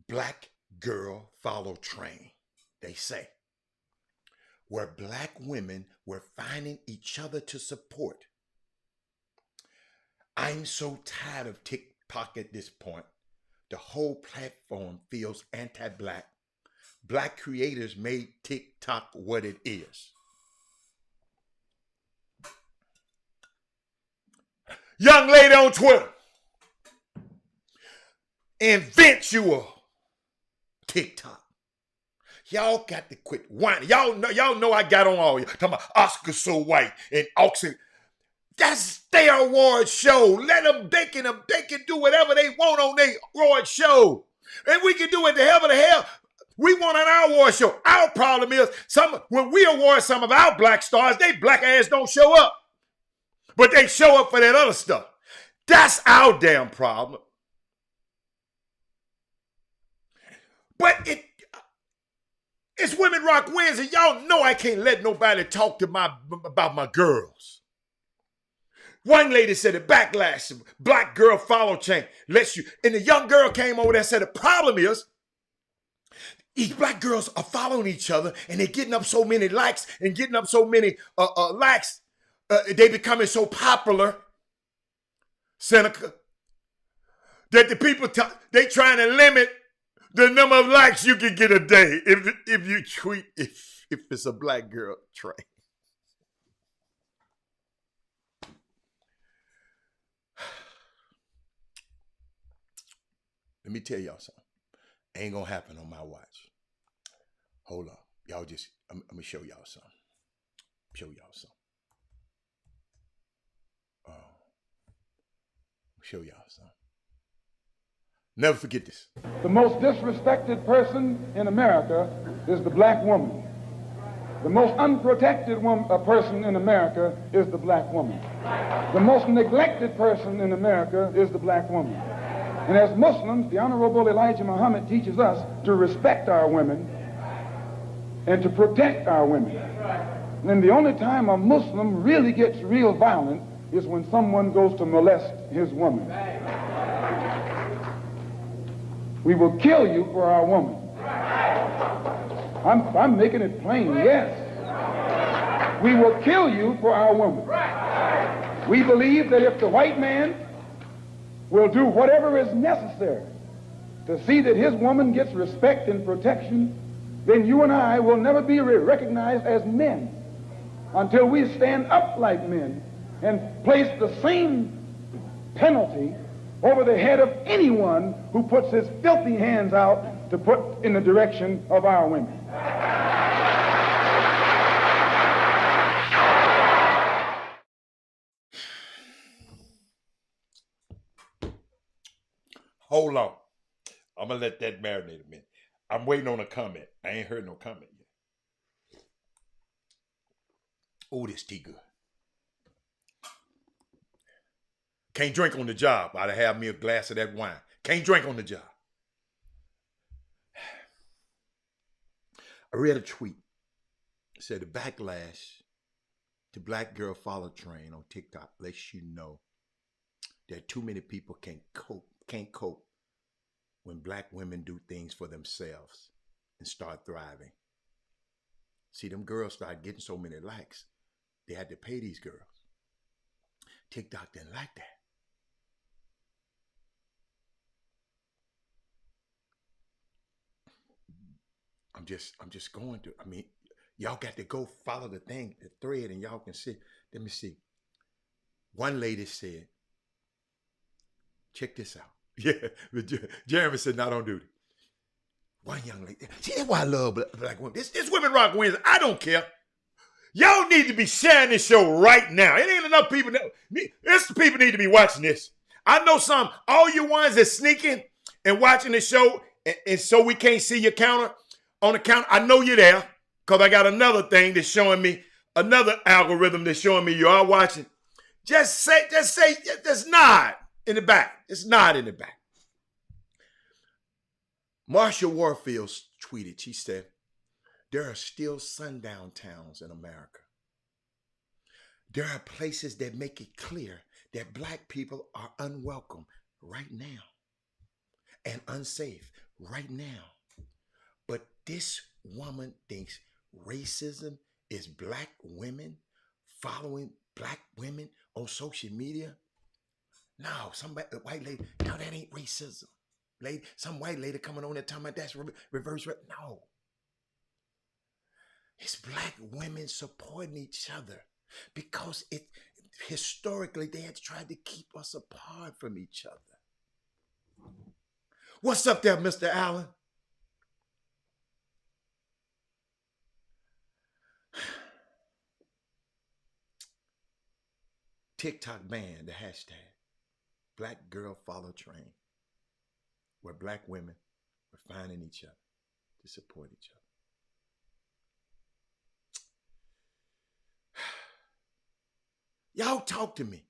Black Girl Follow Train, they say, where black women were finding each other to support. I'm so tired of TikTok at this point. The whole platform feels anti-black. Black creators made TikTok what it is. Young lady on Twitter, eventual TikTok. Y'all got to quit whining. Y'all know I got on all you talking about Oscar So White and Auction. That's their award show. They can do whatever they want on their award show. And we can do it to hell. We want on our award show. Our problem is when we award some of our black stars, they black ass don't show up. But they show up for that other stuff. That's our damn problem. But it's Women Rock wins, and y'all know I can't let nobody talk to about my girls. One lady said the backlash, black girl follow chain lets you. And the young girl came over there and said the problem is these black girls are following each other and they're getting up so many likes and getting up so many likes. They becoming so popular, Seneca, that the people they trying to limit the number of likes you can get a day if you tweet if it's a black girl train. Let me tell y'all something. Ain't gonna happen on my watch. Hold up. Y'all just, I'm gonna show y'all something. Show y'all something. Show y'all something. Never forget this. The most disrespected person in America is the black woman. The most unprotected person in America is the black woman. The most neglected person in America is the black woman. And as Muslims, the Honorable Elijah Muhammad teaches us to respect our women and to protect our women. And the only time a Muslim really gets real violent is when someone goes to molest his woman. We will kill you for our woman. I'm making it plain, yes. We will kill you for our woman. We believe that if the white man will do whatever is necessary to see that his woman gets respect and protection, then you and I will never be recognized as men until we stand up like men and place the same penalty over the head of anyone who puts his filthy hands out to put in the direction of our women. Hold on. I'm going to let that marinate a minute. I'm waiting on a comment. I ain't heard no comment yet. Oh, this tea good. Can't drink on the job. I'd have me a glass of that wine. Can't drink on the job. I read a tweet. It said the backlash to black girl follow train on TikTok lets you know that too many people can't cope when black women do things for themselves and start thriving. See, them girls started getting so many likes, they had to pay these girls. TikTok didn't like that. I'm just going to, y'all got to go follow the thread, and y'all can see. Let me see. One lady said, check this out. Yeah, Jeremy said not on duty. One young lady. See, that's why I love black women. This Women Rock Wednesday. I don't care. Y'all need to be sharing this show right now. It ain't enough people. This people need to be watching this. I know some. All you ones that sneaking and watching the show, and so we can't see your counter on the counter. I know you're there because I got another thing that's showing me, another algorithm that's showing me you are watching. Just nod in the back. Just nod in the back. Marsha Warfield tweeted, she said, there are still sundown towns in America. There are places that make it clear that black people are unwelcome right now and unsafe right now. But this woman thinks racism is black women following black women on social media. No, somebody, a white lady, no, that ain't racism. Lady, some white lady coming on there talking about that's reverse. No. It's black women supporting each other because historically they had tried to keep us apart from each other. What's up there, Mr. Allen? TikTok banned the hashtag Black Girl Follow Train, where black women were finding each other to support each other. Y'all talk to me.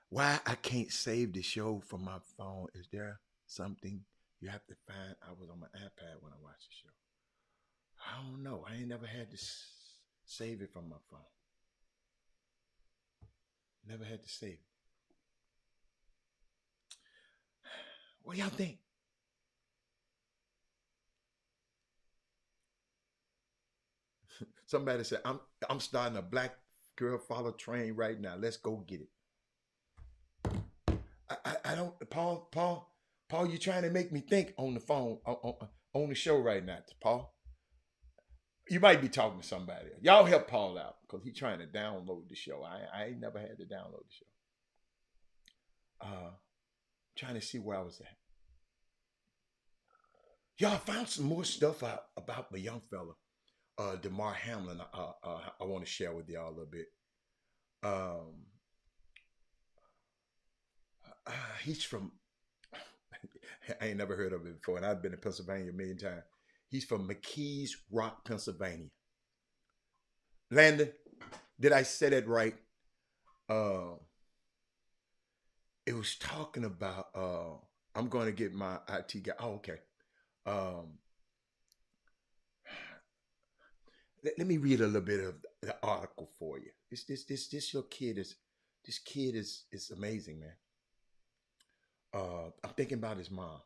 Why I can't save the show from my phone? Is there something you have to find? I was on my iPad when I watched the show. I don't know. I ain't never had to save it from my phone. Never had to save it. What do y'all think? Somebody said, I'm starting a black girl follow train right now. Let's go get it. I don't, Paul, you trying to make me think on the phone, on the show right now, Paul. You might be talking to somebody. Y'all help Paul out because he's trying to download the show. I ain't never had to download the show. Trying to see where I was at. Y'all found some more stuff out about the young fella, Damar Hamlin. I want to share with y'all a little bit. He's from, I ain't never heard of it before, and I've been in Pennsylvania a million times. He's from McKees Rock, Pennsylvania. Landon, did I say that right? It was talking about, I'm going to get my IT guy. Oh, okay. Let me read a little bit of the article for you. This your kid is, this kid is amazing, man. I'm thinking about his mom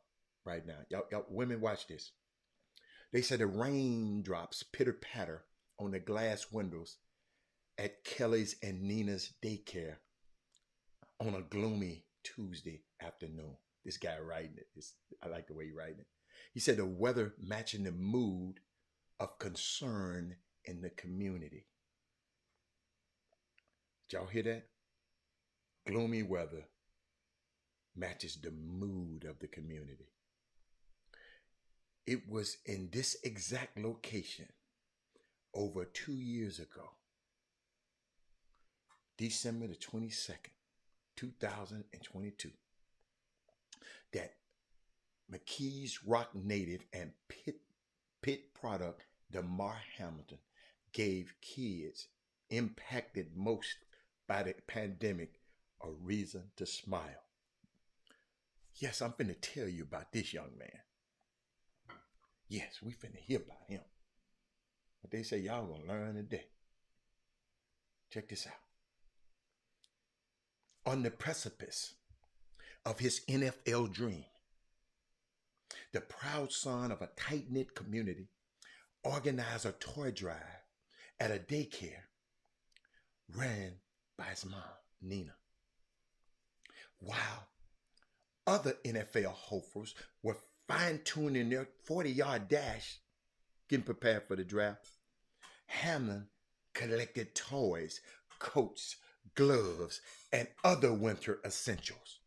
right now. Y'all women, watch this. They said the raindrops pitter patter on the glass windows at Kelly's and Nina's daycare on a gloomy Tuesday afternoon. This guy writing it. I like the way he writing it. He said the weather matching the mood of concern in the community. Did y'all hear that? Gloomy weather matches the mood of the community. It was in this exact location over 2 years ago, December the 22nd, 2022, that McKees Rock native and Pitt product Damar Hamlin gave kids impacted most by the pandemic a reason to smile. Yes, I'm finna tell you about this young man. Yes, we finna hear about him. But they say y'all gonna learn today. Check this out. On the precipice of his NFL dream, the proud son of a tight-knit community organized a toy drive at a daycare ran by his mom, Nina. While other NFL hopefuls were fine-tuning their 40-yard dash, getting prepared for the draft, Hamlin collected toys, coats, gloves, and other winter essentials.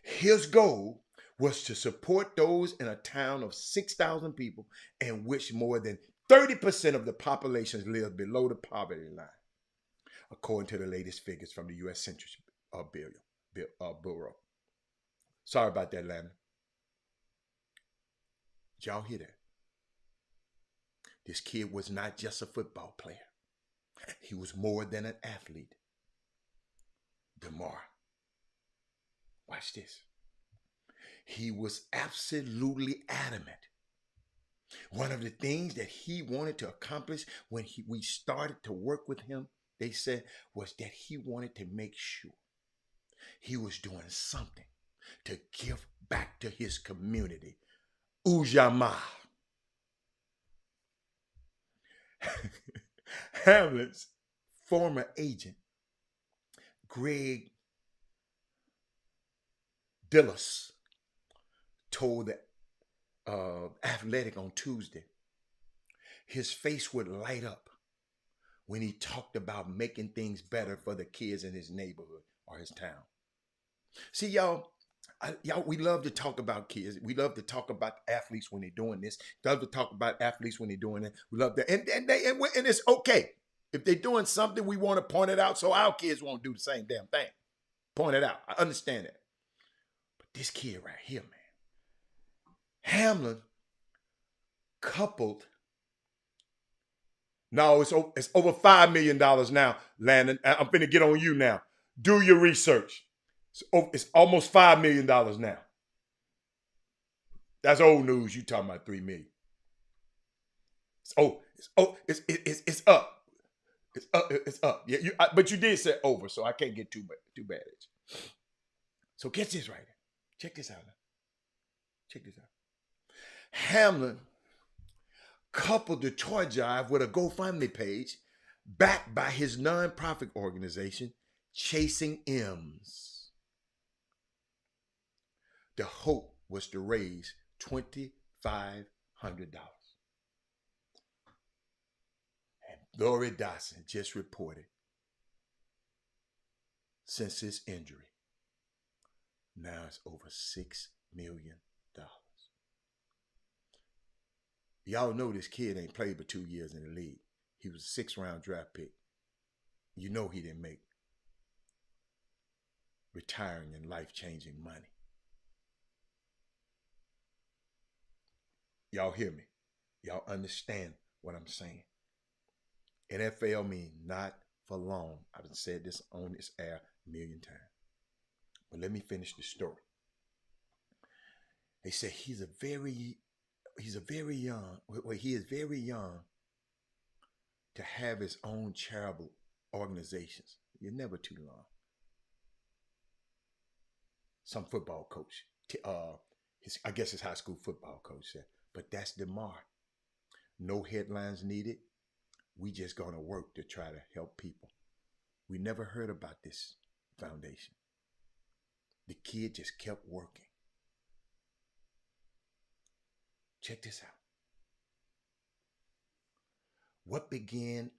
His goal was to support those in a town of 6,000 people in which more than 30% of the population lives below the poverty line, according to the latest figures from the U.S. Census Bureau. Sorry about that, Landon. Did y'all hear that? This kid was not just a football player. He was more than an athlete. Damar. Watch this. He was absolutely adamant. One of the things that he wanted to accomplish when we started to work with him, they said, was that he wanted to make sure he was doing something to give back to his community. Ujamaa. Hamlin's former agent, Greg Dillis, told the Athletic on Tuesday his face would light up when he talked about making things better for the kids in his neighborhood or his town. See, y'all, we love to talk about kids. We love to talk about athletes when they're doing this. We love to talk about athletes when they're doing that. We love that, and it's okay if they're doing something. We want to point it out so our kids won't do the same damn thing. Point it out. I understand that. But this kid right here, man, Hamlin coupled. No, it's over $5 million now, Landon. I'm finna get on you now. Do your research. It's almost $5 million now. That's old news. You talking about $3 million? It's up. It's up. It's up. Yeah, but you did say over, so I can't get too bad at you. So get this right. Check this out. Now. Check this out. Hamlin coupled the toy jive with a GoFundMe page backed by his nonprofit organization, Chasing M's. The hope was to raise $2,500. And Lori Dotson just reported since his injury, now it's over $6 million. Y'all know this kid ain't played but 2 years in the league. He was a 6th-round draft pick. You know he didn't make retiring and life-changing money. Y'all hear me? Y'all understand what I'm saying? NFL means not for long. I've said this on this air a million times. But let me finish the story. They say he is very young to have his own charitable organizations. You're never too long. Some football coach, I guess his high school football coach said, but that's DeMar. No headlines needed. We just gonna work to try to help people. We never heard about this foundation. The kid just kept working. Check this out. What began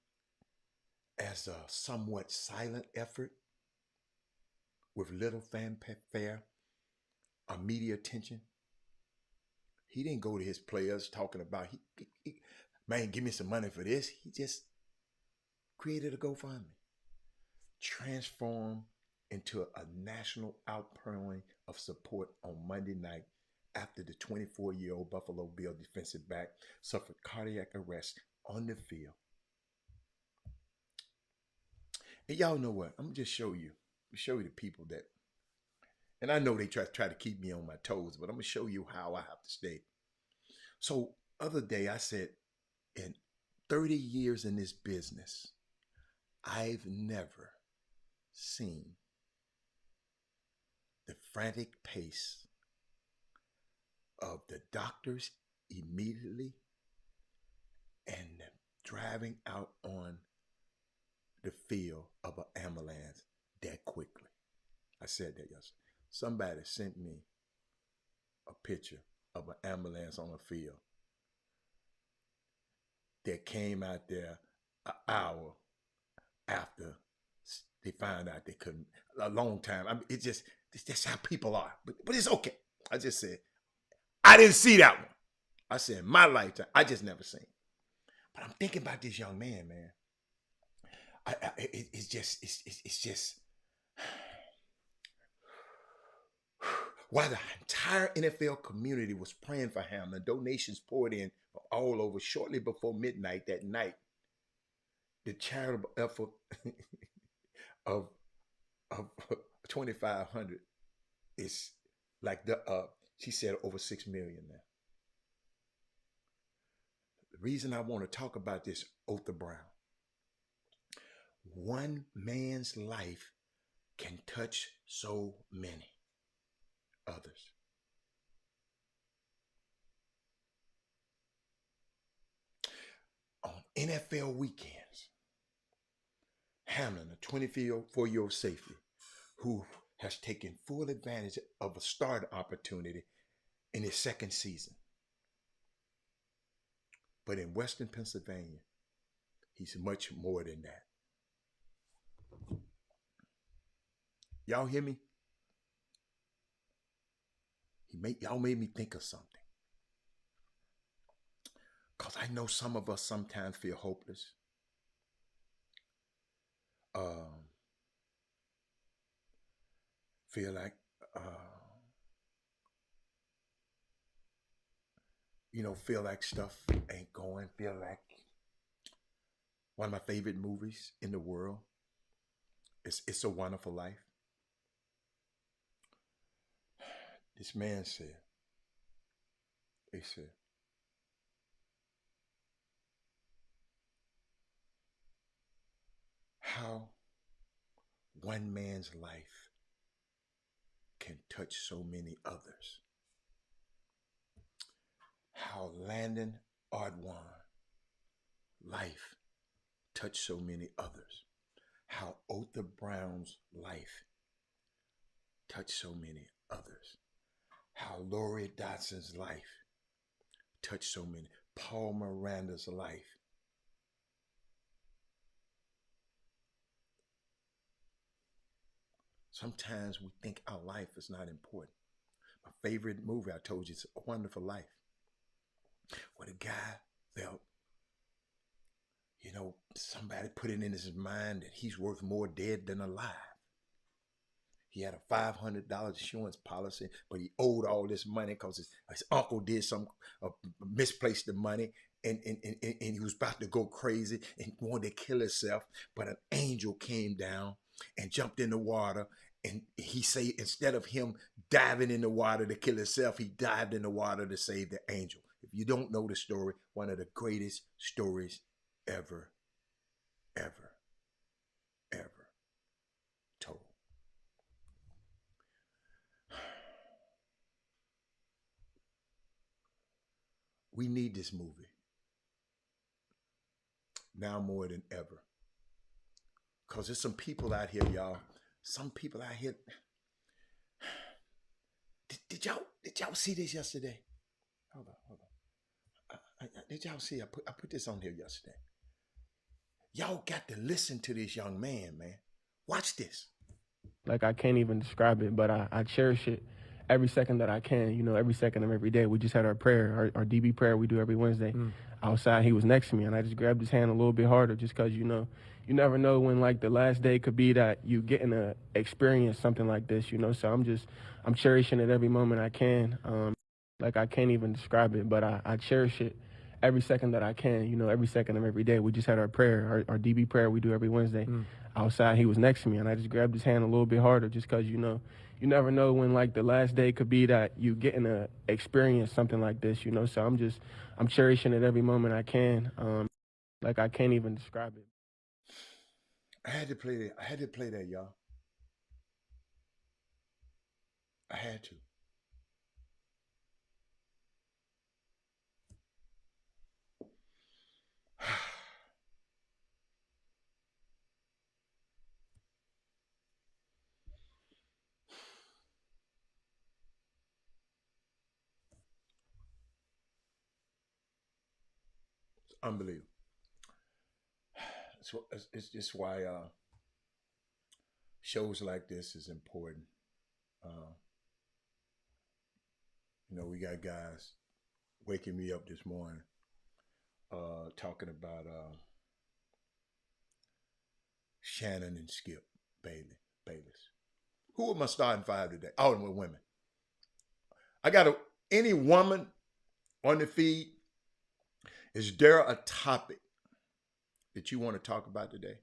as a somewhat silent effort with little fanfare or media attention, he didn't go to his players talking about, man, give me some money for this. He just created a GoFundMe, transformed into a national outpouring of support on Monday night after the 24-year-old Buffalo Bill defensive back suffered cardiac arrest on the field. And y'all know what? I'm gonna just show you the people that, and I know they try to keep me on my toes, but I'm gonna show you how I have to stay. So other day I said, in 30 years in this business, I've never seen the frantic pace of the doctors immediately and driving out on the field of an ambulance that quickly. I said that yesterday. Somebody sent me a picture of an ambulance on a field that came out there an hour after they found out they couldn't, a long time. I mean, it's just how people are. But it's okay. I just said, I didn't see that one. I said, in my lifetime, I just never seen. But I'm thinking about this young man, man. It's just, while the entire NFL community was praying for him, the donations poured in from all over shortly before midnight that night. The charitable effort of 2,500 is like she said, over 6 million now. The reason I want to talk about this, Otha Brown, one man's life can touch so many others. On NFL weekends, Hamlin, a 24-year-old safety who has taken full advantage of a start opportunity in his second season. But in Western Pennsylvania, he's much more than that. Y'all hear me? Y'all made me think of something. Because I know some of us sometimes feel hopeless. Feel like, feel like stuff ain't going. Feel like one of my favorite movies in the world is It's a Wonderful Life. This man said, how one man's life can touch so many others. How Landon Ardwan life touched so many others. How Otha Brown's life touched so many others. How Lori Dotson's life touched so many. Paul Miranda's life. Sometimes we think our life is not important. My favorite movie, I told you, is A Wonderful Life, where the guy felt, you know, somebody put it in his mind that he's worth more dead than alive. He had a $500 insurance policy, but he owed all this money because his uncle did some misplaced the money, and he was about to go crazy and wanted to kill himself. But an angel came down and jumped in the water, and he say instead of him diving in the water to kill himself, he dived in the water to save the angel. If you don't know the story, one of the greatest stories ever told. We need this movie now more than ever. Because there's some people out here, y'all. Some people out here. Did y'all see this yesterday? Hold on. Did y'all see? I put this on here yesterday. Y'all got to listen to this young man. Watch this. Like, I can't even describe it, but I cherish it every second that I can, you know, every second of every day. We just had our prayer, our DB prayer we do every Wednesday. Outside, he was next to me, and I just grabbed his hand a little bit harder just because, you know, you never know when, like, the last day could be that you getting to experience something like this, you know. So I'm cherishing it every moment I can. Like, I can't even describe it, but I cherish it every second that I can, you know, every second of every day. We just had our prayer, our DB prayer we do every Wednesday. Outside, he was next to me, and I just grabbed his hand a little bit harder just because, you know, you never know when, like, the last day could be that you getting to experience something like this, you know. So I'm cherishing it every moment I can. Like, I can't even describe it. I had to play that, y'all. I had to. It's unbelievable. It's just why shows like this is important. You know, we got guys waking me up this morning talking about Shannon and Skip Bayless. Who are my starting five today? All of them were women. I got any woman on the feed. Is there a topic that you want to talk about today?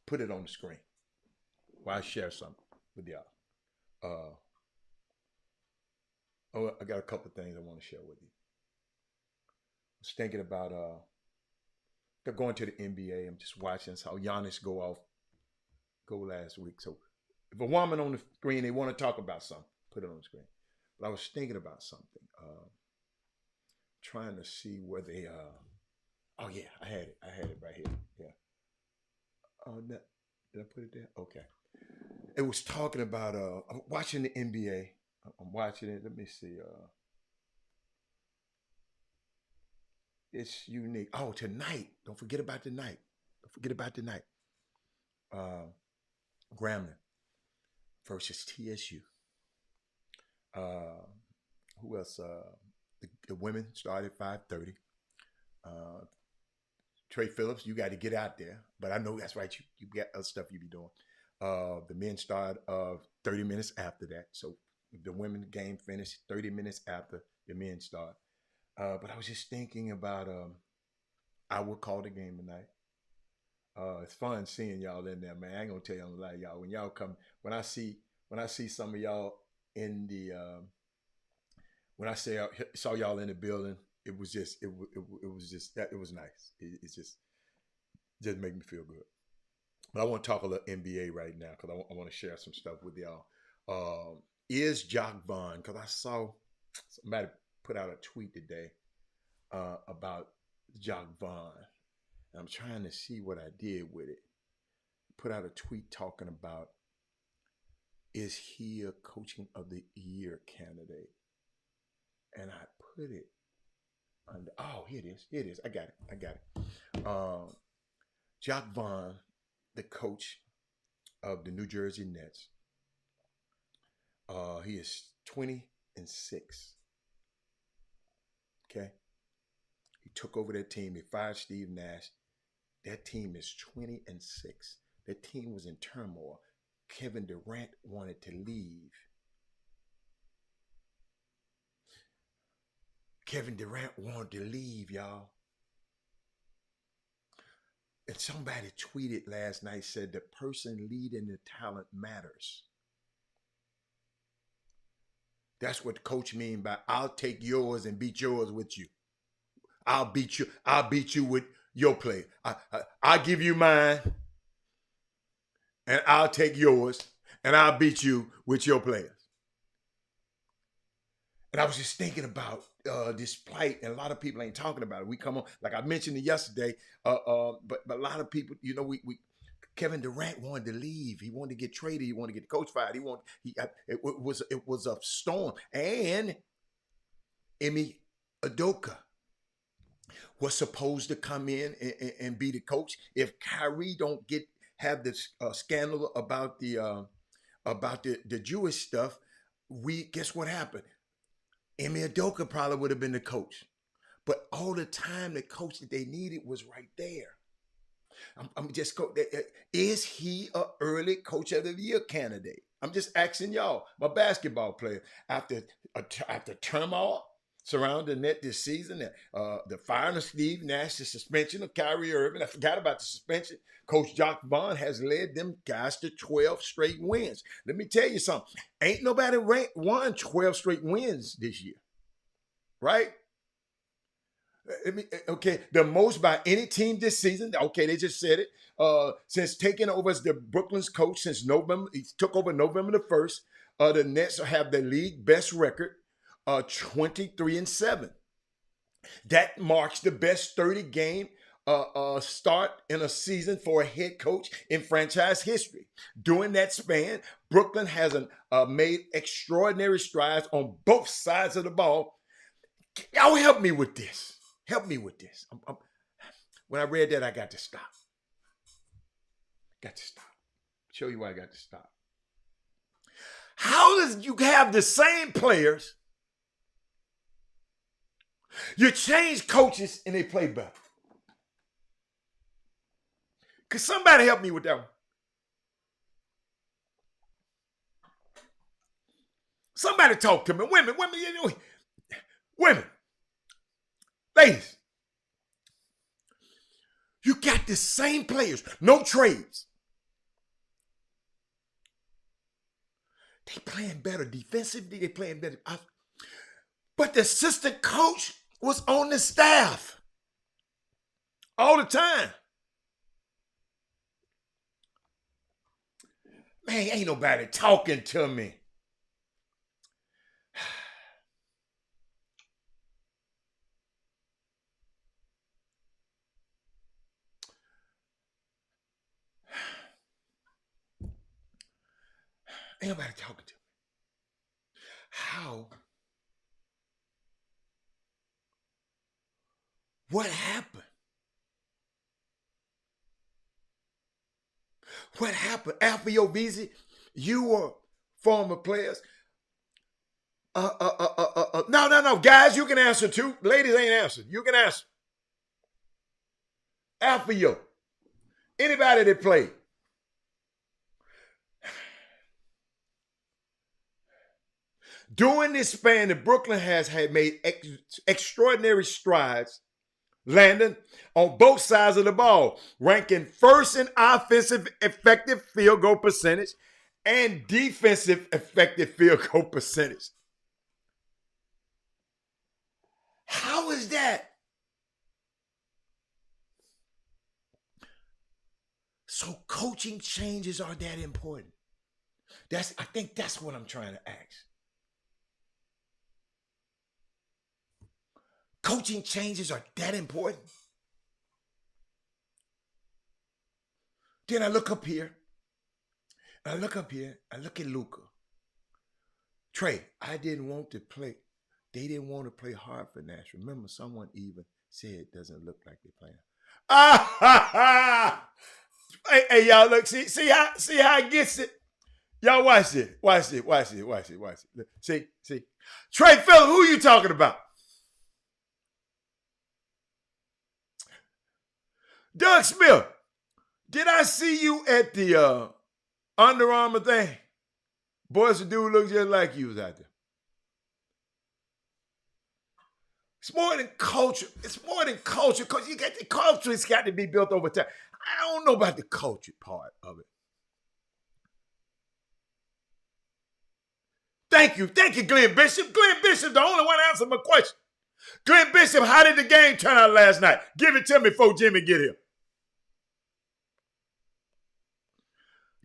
Put it on the screen while I share something with y'all. I got a couple of things I want to share with you. I was thinking about they're going to the NBA. I'm just watching how Giannis go last week. So if a woman on the screen, they want to talk about something, put it on the screen. But I was thinking about something. Trying to see where they oh yeah, I had it right here. Yeah. Oh, did I put it there? Okay. It was talking about I'm watching the NBA. I'm watching it. Let me see. It's unique. Oh, tonight. Don't forget about tonight. Grambling versus TSU. Who else? The women started at 5:30. Trey Phillips, you got to get out there. But I know that's right. You got other stuff you be doing. The men start 30 minutes after that. So the women game finished 30 minutes after the men start. But I was just thinking about I will call the game tonight. It's fun seeing y'all in there, man. I ain't gonna tell y'all a lie, y'all. When y'all come, when I see some of y'all in the when I saw y'all in the building, it was just it was nice. It just made me feel good. But I want to talk a little NBA right now because I want to share some stuff with y'all. Is Jacque Vaughn, because I saw somebody put out a tweet today about Jacque Vaughn. And I'm trying to see what I did with it. Put out a tweet talking about, is he a coaching of the year candidate? And I put it under, oh, here it is. Here it is. I got it. Jacque Vaughn, the coach of the New Jersey Nets. He is 20-6. Okay. He took over that team. He fired Steve Nash. That team is 20-6. That team was in turmoil. Kevin Durant wanted to leave. Kevin Durant wanted to leave, y'all. And somebody tweeted last night, said the person leading the talent matters. That's what the coach mean by, I'll take yours and beat yours with you. I'll beat you with your play. I'll give you mine and I'll take yours and I'll beat you with your players. And I was just thinking about this plight, and a lot of people ain't talking about it. We come on, like I mentioned it yesterday, but a lot of people, you know, Kevin Durant wanted to leave. He wanted to get traded. He wanted to get the coach fired. It was a storm. And Emi Udoka was supposed to come in and be the coach. If Kyrie don't have this scandal about the Jewish stuff, guess what happened? Emi Udoka probably would have been the coach. But all the time, the coach that they needed was right there. I'm just, is he an early coach of the year candidate? I'm just asking y'all, my basketball player, after turmoil surrounding the net this season, the firing of Steve Nash, the suspension of Kyrie Irving, I forgot about the suspension. Coach Jacque Vaughn has led them guys to 12 straight wins. Let me tell you something. Ain't nobody won 12 straight wins this year, right? Okay, the most by any team this season. Okay, they just said it. Since taking over as the Brooklyn's coach since November, he took over November the 1st. The Nets have the league best record, 23-7. That marks the best 30-game start in a season for a head coach in franchise history. During that span, Brooklyn has made extraordinary strides on both sides of the ball. Y'all help me with this. Help me with this. When I read that, I got to stop. Show you why I got to stop. How does you have the same players, you change coaches and they play better? Could somebody help me with that one? Somebody talk to me. Women. Ladies, you got the same players, no trades. They playing better defensively, they playing better. But the assistant coach was on the staff all the time. Man, ain't nobody talking to me. Ain't nobody talking to me. How? What happened? What happened? Alfio Beasley, you were former players. No. Guys, you can answer too. Ladies ain't answering. You can answer. Alfio, anybody that played. During this span, the Brooklyn has made extraordinary strides, landing on both sides of the ball, ranking first in offensive effective field goal percentage and defensive effective field goal percentage. How is that? So coaching changes are that important? I think that's what I'm trying to ask. Coaching changes are that important? Then I look up here. I look at Luka. Trey, I didn't want to play. They didn't want to play hard for Nash. Remember, someone even said it doesn't look like they're playing. Ah ha ha! Hey, y'all, look, see how it gets it. Y'all watch it. Watch it. Look, see. Trey Phillips, who you talking about? Doug Smith, did I see you at the Under Armour thing? Boys, the dude looked just like you was out there. It's more than culture. Because you get the culture, it's got to be built over time. I don't know about the culture part of it. Thank you, Glenn Bishop. Glenn Bishop, the only one to answer my question. Glenn Bishop, how did the game turn out last night? Give it to me before Jimmy get here.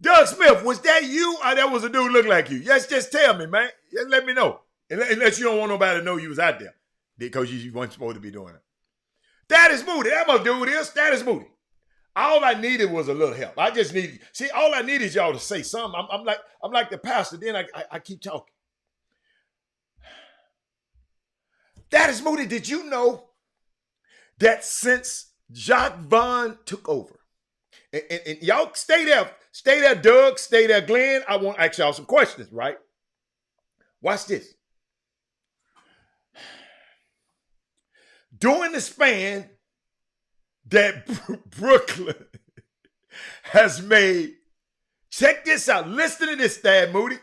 Doug Smith, was that you or that was a dude look like you? Yes, just tell me, man. Just let me know. Unless you don't want nobody to know you was out there because you weren't supposed to be doing it. That is Moody. That must do this. That is Moody. All I needed was a little help. I just needed, all I need is y'all to say something. I'm like the pastor. Then I keep talking. That is Moody. Did you know that since Jacques Vaughn took over, and y'all stay there, Doug, stay there, Glenn. I want to ask y'all some questions, right? Watch this. During the span that Brooklyn has made, check this out. Listen to this, Thad Moody.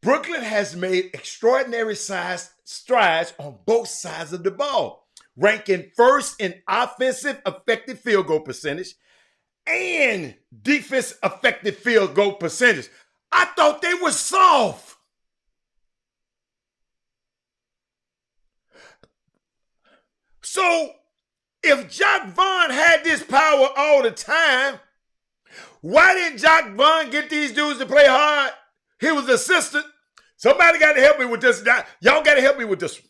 Brooklyn has made extraordinary strides on both sides of the ball, ranking first in offensive effective field goal percentage and defense effective field goal percentage. I thought they were soft. So if Jacques Vaughn had this power all the time, why didn't Jacques Vaughn get these dudes to play hard? He was assistant. Somebody got to help me with this. Y'all got to help me with this one.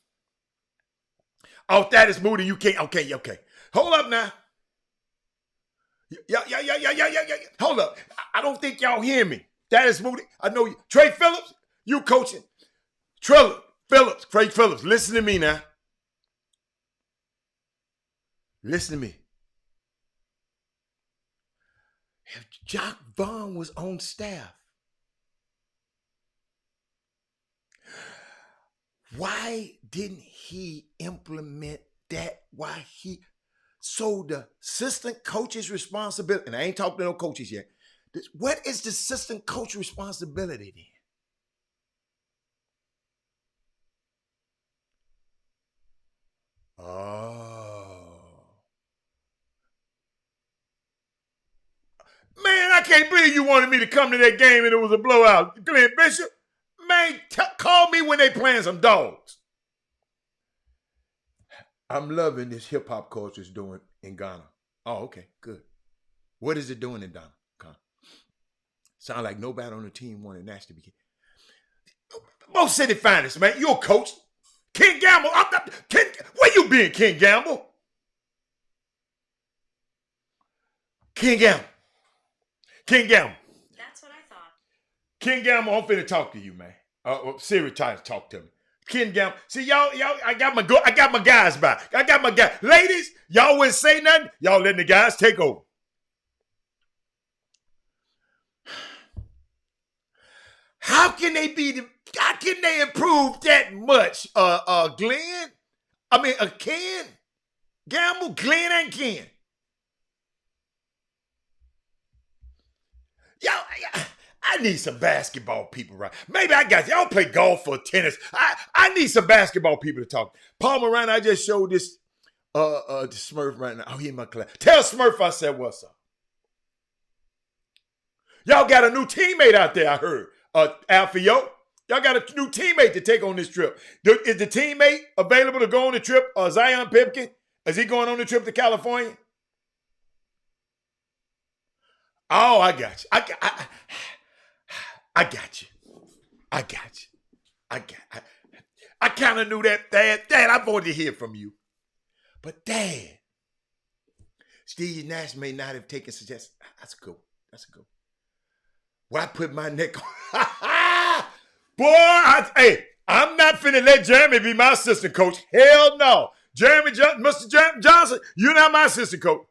Oh, that is Moody. You can't. Okay. Hold up now. Yeah. Hold up. I don't think y'all hear me. That is Moody. I know you. Trey Phillips, you coaching. Trey Phillips, listen to me now. Listen to me. If Jacques Vaughn was on staff, why didn't he implement that? So the assistant coach's responsibility, and I ain't talking to no coaches yet. What is the assistant coach responsibility then? Oh. Man, I can't believe you wanted me to come to that game and it was a blowout. Glenn Bishop, man, call me when they playing some dogs. I'm loving this hip-hop culture is doing in Ghana. Oh, okay, good. What is it doing in Ghana? Sound like nobody on the team wanted Nash to be. Most City Finest, man. You're a coach. Ken Gamble. Where you been, Ken Gamble? Ken Gamble. That's what I thought. Ken Gamble, I'm finna talk to you, man. Siri tries to talk to me. Ken Gamble. See, y'all, I got my guys back. I got my guys. Ladies, y'all wouldn't say nothing. Y'all letting the guys take over. How can they improve that much, Glenn? Ken Gamble, Glenn and Ken. I need some basketball people, right? Maybe I got y'all play golf or tennis. I need some basketball people to talk. Paul Moran, I just showed this to Smurf right now. Oh, he in my class. Tell Smurf I said what's up. Y'all got a new teammate out there, I heard. Alfio. Y'all got a new teammate to take on this trip. Is the teammate available to go on the trip? Zion Pipkin? Is he going on the trip to California? Oh, I got you. I got you. I got you. I kind of knew that, Dad. Dad, I wanted to hear from you. But Dad, Steve Nash may not have taken suggestions. That's a good one. That's a good one. Well, I put my neck on. Boy, hey, I'm not finna let Jeremy be my assistant coach. Hell no. Mr. Jeremy Johnson, you're not my assistant coach.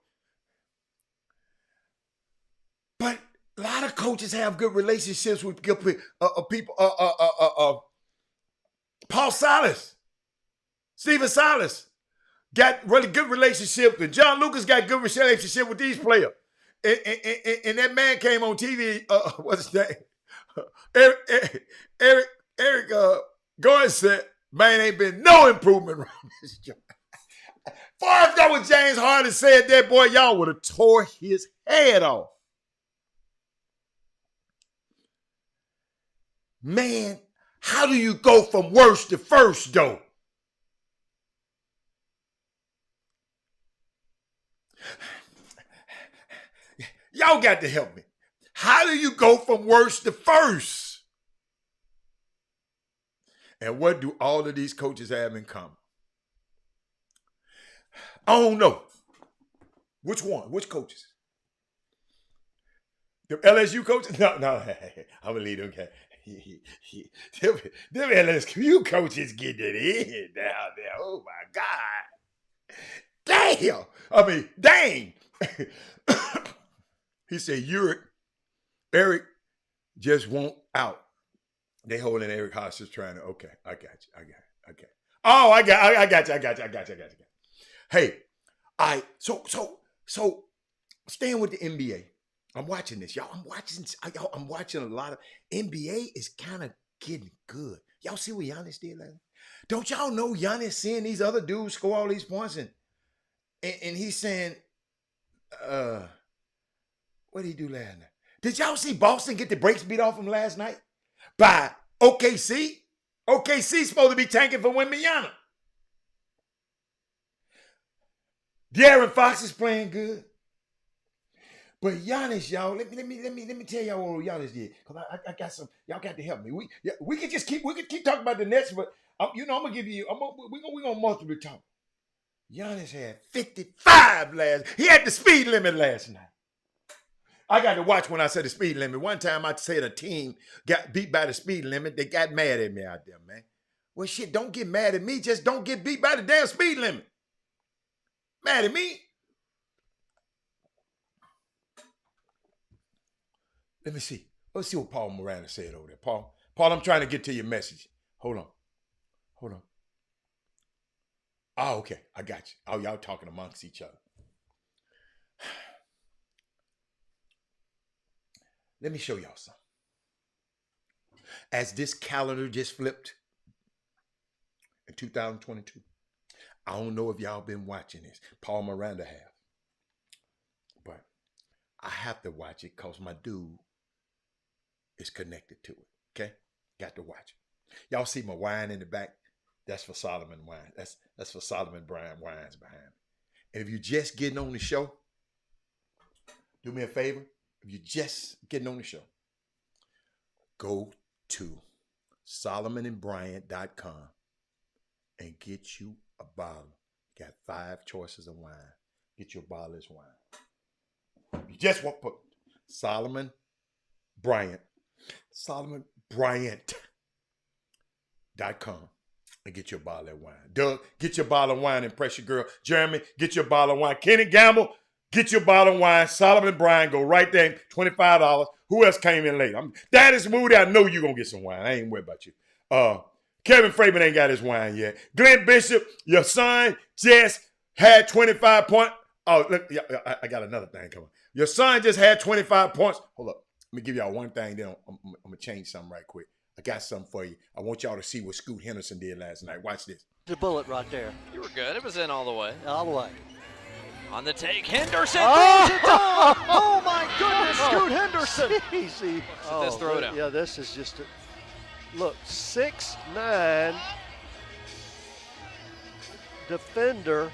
But a lot of coaches have good relationships with good people. Paul Silas, Stephen Silas got really good relationship, and John Lucas got good relationship with these players. And that man came on TV. What's his name? Eric Gordon said, "Man, ain't been no improvement around this joint." Far as that was James Harden said that, boy, y'all would have tore his head off. Man, how do you go from worst to first, though? Y'all got to help me. How do you go from worst to first? And what do all of these coaches have in common? I don't know. Which one? Which coaches? The LSU coaches? No, I'm going to leave them. Them LSU coaches getting it in down there. Oh, my God. Damn. I mean, dang. He said, Eric just won't out. They holding Eric hostage trying to, okay, I got you. Oh, I got you. Hey, so staying with the NBA. I'm watching this, y'all. I'm watching a lot of NBA is kind of getting good. Y'all see what Giannis did last night? Don't y'all know Giannis seeing these other dudes score all these points and he's saying, what did he do last night? Did y'all see Boston get the brakes beat off him last night by OKC? OKC's supposed to be tanking for Wembanyama. De'Aaron Fox is playing good. But Giannis, y'all, let me tell y'all what Giannis did. Because I got some, y'all got to help me. We could keep talking about the Nets, but I'm gonna give you, we're gonna multiple talk. Giannis had 55 he had the speed limit last night. I got to watch when I said the speed limit. One time I said a team got beat by the speed limit. They got mad at me out there, man. Well, shit, don't get mad at me. Just don't get beat by the damn speed limit. Mad at me? Let me see. Let's see what Paul Miranda said over there. Paul, I'm trying to get to your message. Hold on. Oh, okay. I got you. Oh, y'all talking amongst each other. Let me show y'all something. As this calendar just flipped in 2022, I don't know if y'all been watching this. Paul Miranda have. But I have to watch it because my dude is connected to it. Okay? Got to watch it. Y'all see my wine in the back? That's for Solomon Wine. That's for Solomon Brand Wines behind me. And if you're just getting on the show, do me a favor. If you're just getting on the show, go to SolomonandBryant.com and get you a bottle. Got 5 choices of wine. Get you a bottle of this wine. You just want to put Solomon Bryant, SolomonBryant.com and get your bottle of wine. Doug, get your bottle of wine and impress your girl. Jeremy, get your bottle of wine. Kenny Gamble, get your bottle of wine. Solomon Bryan, go right there, $25. Who else came in late? Daddy Smoothie, I know you're going to get some wine. I ain't worried about you. Kevin Fraban ain't got his wine yet. Glenn Bishop, your son just had 25 points. Oh, look, I got another thing coming. Your son just had 25 points. Hold up. Let me give y'all one thing, then I'm going to change something right quick. I got something for you. I want y'all to see what Scoot Henderson did last night. Watch this. The bullet right there. You were good. It was in all the way. All the way. On the take, Henderson Oh! throws it down. Oh, my goodness, Scoot Henderson. Easy. Look at this throwdown. Yeah, this is just look, 6'9" defender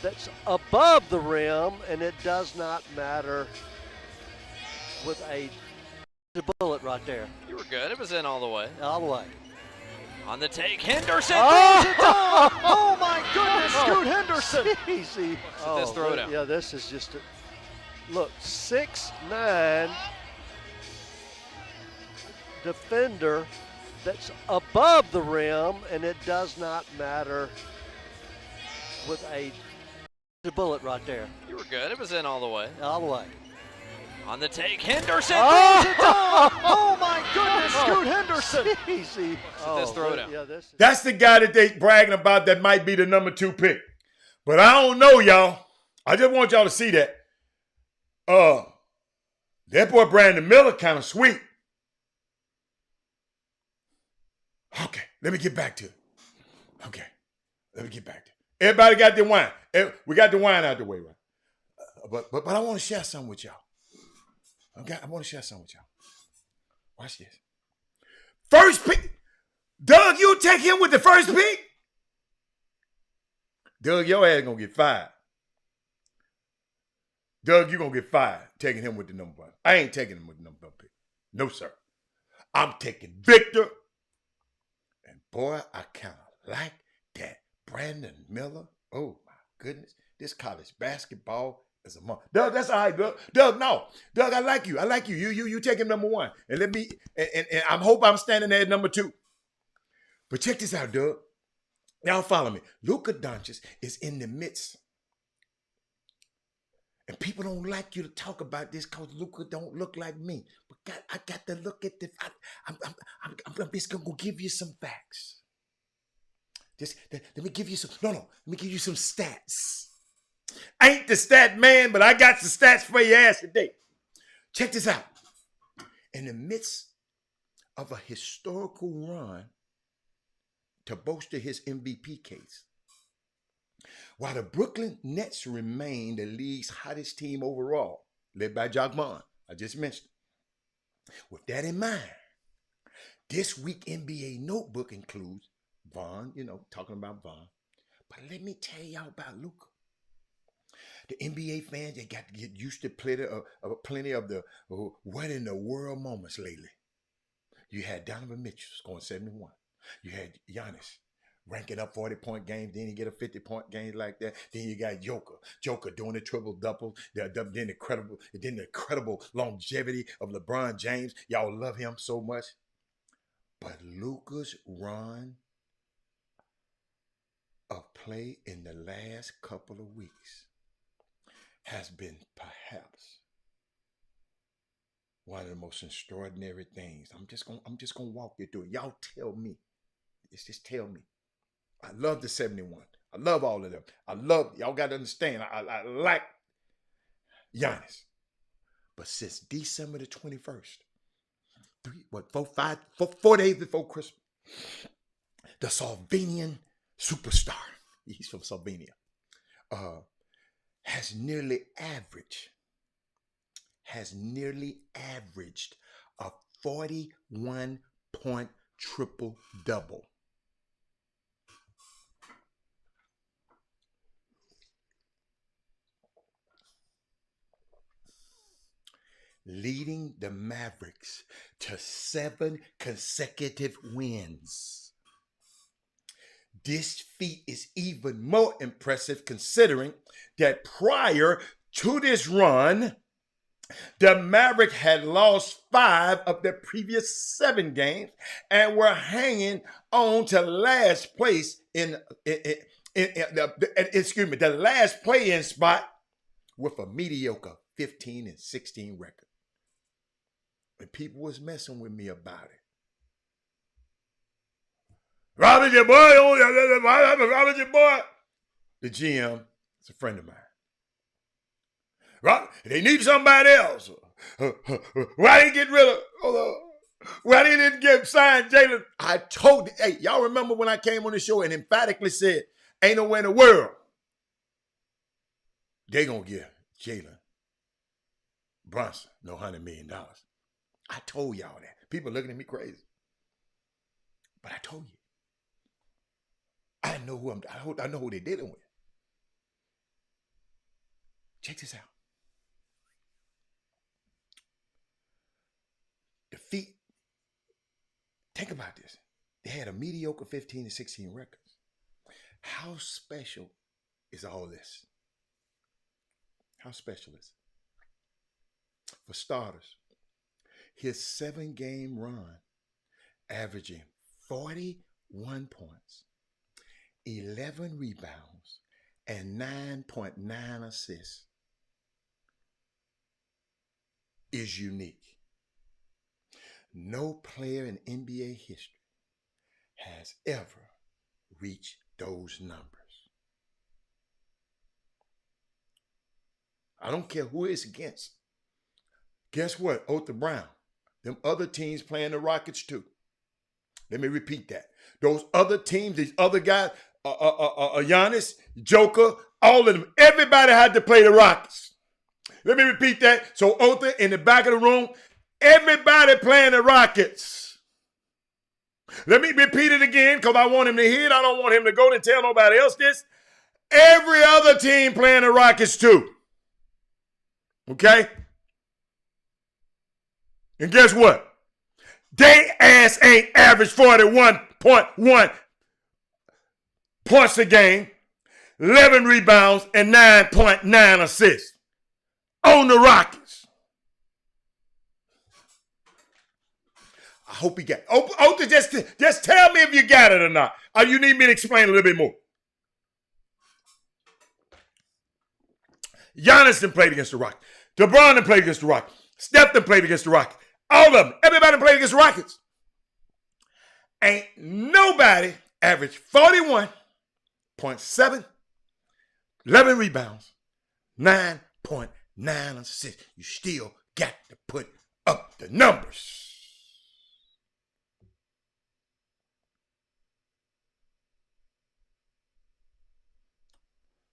that's above the rim, and it does not matter with a bullet right there. You were good. It was in all the way. All the way. On the take, Henderson Oh! throws it down. Oh my goodness, Scoot Henderson. Easy. This throwdown. Yeah, this is just look, 6'9" defender that's above the rim, and it does not matter with a bullet right there. You were good. It was in all the way. All the way. On the take, Henderson Oh! throws it down. Oh my goodness, Scoot Henderson. Easy. This throwdown. Yeah, this is That's the guy that they bragging about that might be the number 2 pick. But I don't know, y'all. I just want y'all to see that. That boy Brandon Miller kind of sweet. Okay, let me get back to it. Okay, let me get back to it. Everybody got their wine. We got the wine out the way, right? But I want to share something with y'all. Okay, I want to share something with y'all. Watch this. First pick. Doug, you take him with the first pick? Doug, your ass gonna get fired. Doug, you gonna get fired taking him with the number 1. I ain't taking him with the number 1 pick. No, sir. I'm taking Victor. And boy, I kind of like that Brandon Miller. Oh my goodness. This college basketball is a month. Doug, that's all right, Doug. Doug, no. Doug, I like you. I like you. You take him number 1. And let me, and I hope I'm standing there at number 2. But check this out, Doug. Y'all follow me. Luka Doncic is in the midst. And people don't like you to talk about this because Luka don't look like me. But I got to look at the. I'm just gonna give you some facts. Let me give you some. No. Let me give you some stats. I ain't the stat man, but I got some stats for your ass today. Check this out. In the midst of a historical run to bolster his MVP case, while the Brooklyn Nets remain the league's hottest team overall, led by Jacques Vaughn, I just mentioned. With that in mind, this week NBA Notebook includes Vaughn, talking about Vaughn. But let me tell y'all about Luka. The NBA fans, they got to get used to plenty of the what in the world moments lately. You had Donovan Mitchell scoring 71. You had Giannis ranking up 40-point games, then you get a 50-point game like that. Then you got Joker doing the triple-double, then the incredible longevity of LeBron James. Y'all love him so much. But Luka's run of play in the last couple of weeks has been perhaps one of the most extraordinary things. I'm just gonna walk you through it. Y'all tell me. Just tell me. I love the 71. I love all of them. Y'all got to understand, I like Giannis. But since December the 21st, 4 days before Christmas, the Slovenian superstar, he's from Slovenia, has nearly averaged a 41-point triple-double. Leading the Mavericks to 7 consecutive wins. This feat is even more impressive considering that prior to this run, the Mavericks had lost 5 of their previous 7 games and were hanging on to last place the last play-in spot with a mediocre 15-16 record. And people was messing with me about it. Robert, your boy, the GM is a friend of mine. Rob, they need somebody else. Why didn't get rid of? Why they didn't get signed Jalen? I told, hey, y'all remember when I came on the show and emphatically said, ain't no way in the world they gonna give Jalen Brunson no $100 million. I told y'all that. People looking at me crazy. But I told you. I know who I know who they're dealing with. Check this out. Think about this. They had a mediocre 15-16 record. How special is all this? How special is it? For starters, his 7-game run, averaging 41 points, 11 rebounds, and 9.9 assists, is unique. No player in NBA history has ever reached those numbers. I don't care who it's against. Guess what? Otha Brown. Them other teams playing the Rockets too. Let me repeat that. Those other teams, these other guys, Giannis, Joker, all of them, everybody had to play the Rockets. Let me repeat that. So Otha in the back of the room, everybody playing the Rockets. Let me repeat it again because I want him to hear it. I don't want him to go and tell nobody else this. Every other team playing the Rockets too. Okay? And guess what? They ass ain't average 41.1 points a game, 11 rebounds, and 9.9 assists on the Rockets. I hope he got it. Otha, just tell me if you got it or not. Or you need me to explain a little bit more. Giannis done played against the Rockets. LeBron done played against the Rockets. Steph done played against the Rockets. All of them. Everybody played against the Rockets. Ain't nobody averaged 41.7, 11 rebounds, 9.9 assists. You still got to put up the numbers.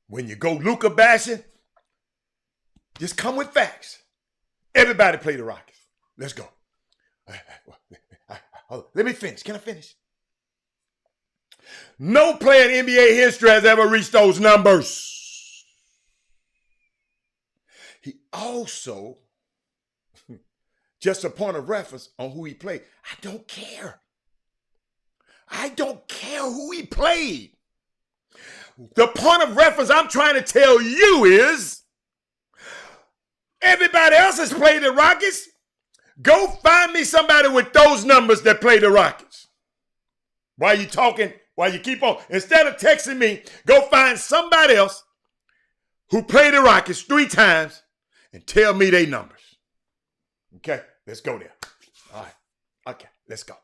When you go Luka bashing, just come with facts. Everybody play the Rockets. Let's go. Let me finish. Can I finish? No player in NBA history has ever reached those numbers. He also, just a point of reference on who he played, I don't care. I don't care who he played. The point of reference I'm trying to tell you is everybody else has played the Rockets. Go find me somebody with those numbers that play the Rockets. While you talking, while you keep on, instead of texting me, go find somebody else who played the Rockets 3 times and tell me their numbers. Okay, let's go there. All right, okay, let's go.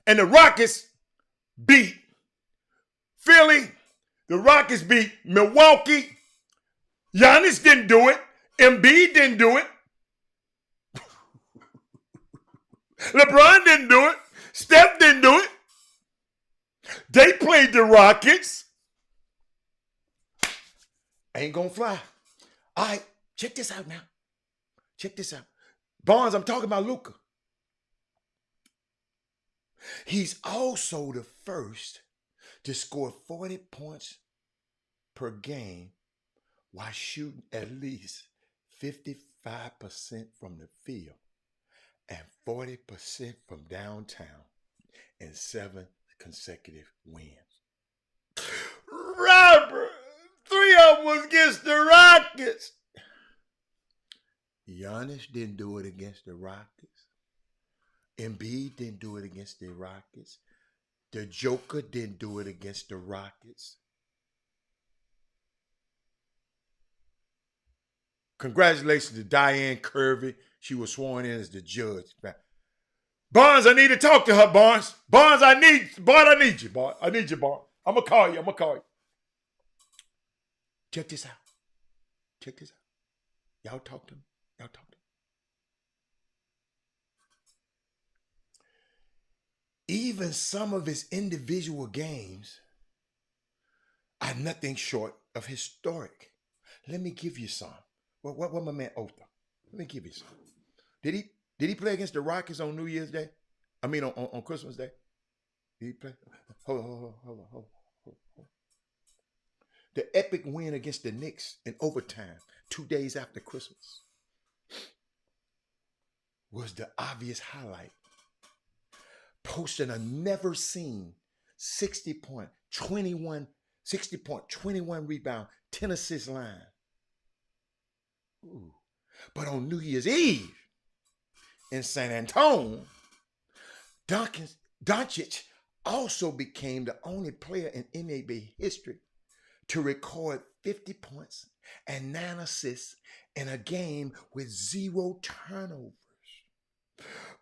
And the Rockets beat Philly. The Rockets beat Milwaukee. Giannis didn't do it. Embiid didn't do it. LeBron didn't do it. Steph didn't do it. They played the Rockets. Ain't gonna fly. All right, check this out now. Check this out. Barnes, I'm talking about Luka. He's also the first to score 40 points per game while shooting at least 55% from the field and 40% from downtown in 7 consecutive wins. Robert, 3 of them was against the Rockets. Giannis didn't do it against the Rockets. Embiid didn't do it against the Rockets. The Joker didn't do it against the Rockets. Congratulations to Diane Kirby. She was sworn in as the judge. Barnes, I need to talk to her, Barnes. Barnes, I need you, Barnes. I need you, Barnes. I'm going to call you. Check this out. Y'all talk to me. Even some of his individual games are nothing short of historic. Let me give you some. What my man Otha? Let me give you some. Did he play against the Rockets on New Year's Day? I mean on Christmas Day? Did he play? Hold on. The epic win against the Knicks in overtime 2 days after Christmas was the obvious highlight posting a never seen 60 point, 21 rebound, 10 assist line. Ooh. But on New Year's Eve in San Antonio, Doncic also became the only player in NBA history to record 50 points and 9 assists in a game with 0 turnovers.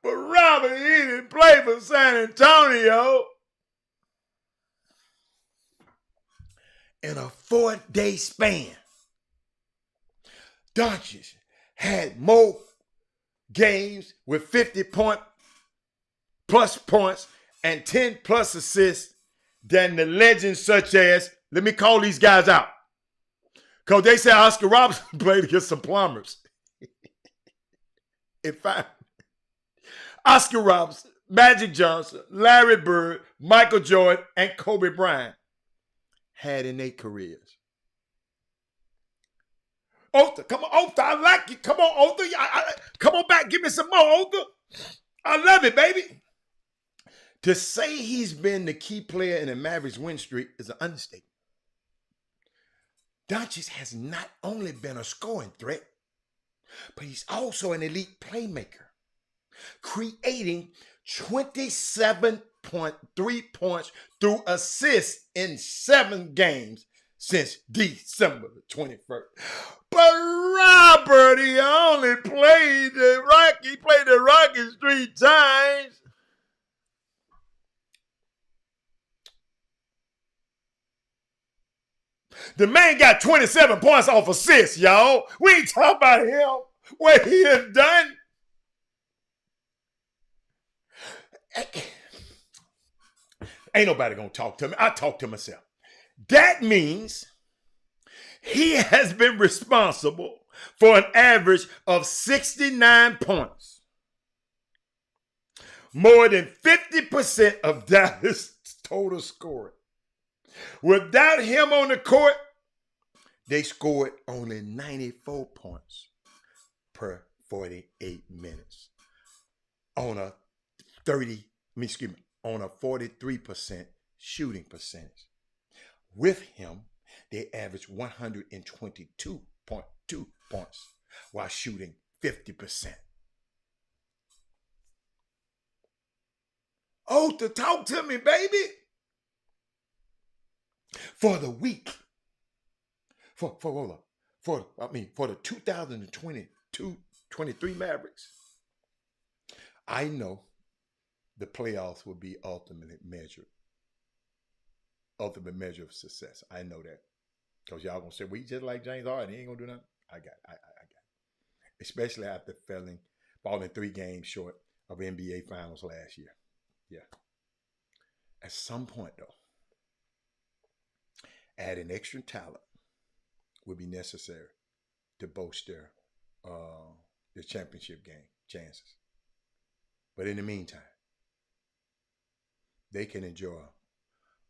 But Robert, he didn't play for San Antonio. In a 4-day span, Doncic had more games with 50 plus points and 10 plus assists than the legends such as, let me call these guys out, because they say Oscar Robertson played against some plumbers. In fact, Oscar Robertson, Magic Johnson, Larry Bird, Michael Jordan, and Kobe Bryant had in their careers. Otha, come on, Otha, I like you. Come on, Otha. Come on back, give me some more, Otha. I love it, baby. To say he's been the key player in the Mavericks win streak is an understatement. Doncic has not only been a scoring threat, but he's also an elite playmaker, creating 27.3 points through assists in 7 games since December the 21st. But Robert, he only played the Rockets 3 times. The man got 27 points off assists, y'all. We ain't talking about him, what he has done. Ain't nobody gonna talk to me. I talk to myself. That means he has been responsible for an average of 69 points. More than 50% of Dallas' total scoring. Without him on the court, they scored only 94 points per 48 minutes on a 43% shooting percentage. With him, they averaged 122.2 points while shooting 50%. Oh, to talk to me, baby. For the week, for the 2022-23 Mavericks, I know the playoffs will be ultimate measure of success. I know that. Because y'all gonna say, we just like James Harden, he ain't gonna do nothing. I got it. Especially after falling 3 games short of NBA Finals last year. Yeah. At some point, though, adding extra talent will be necessary to bolster the championship game chances. But in the meantime, they can enjoy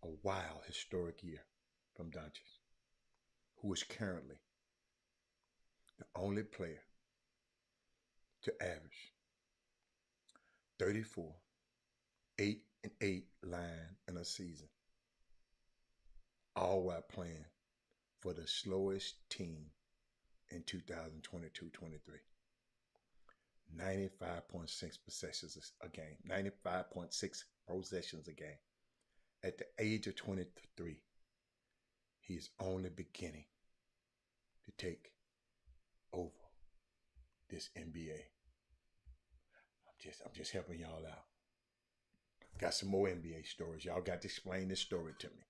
a wild, historic year from Doncic, who is currently the only player to average 34, 8-8 line in a season, all while playing for the slowest team in 2022-23. 95.6 possessions a game, 95.6 possessions a game. At the age of 23, he is only beginning to take over this NBA. I'm just helping y'all out. Got some more NBA stories. Y'all got to explain this story to me.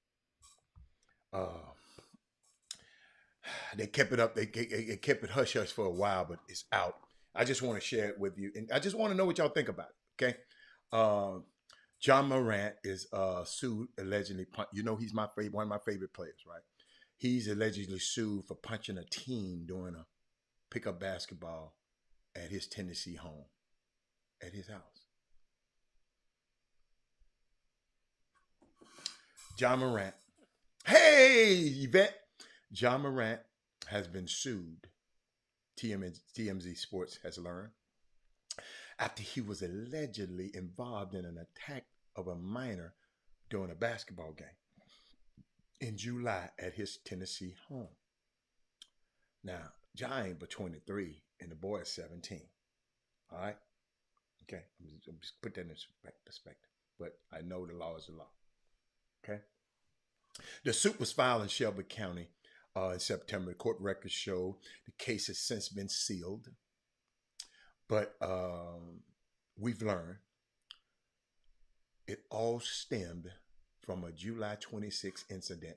They kept it up. They kept it hush hush for a while, but it's out. I just want to share it with you, and I just want to know what y'all think about it. Okay, John Morant is sued allegedly. You know, he's one of my favorite players, right? He's allegedly sued for punching a teen during a pickup basketball at his Tennessee home, at his house. John Morant. Hey, Yvette. John Morant has been sued, TMZ Sports has learned, after he was allegedly involved in an attack of a minor during a basketball game in July at his Tennessee home. Now, John ain't but 23 and the boy is 17. All right? Okay, I'm just put that in perspective. But I know the law is the law. Okay? The suit was filed in Shelby County in September. The court records show the case has since been sealed. But we've learned it all stemmed from a July 26 incident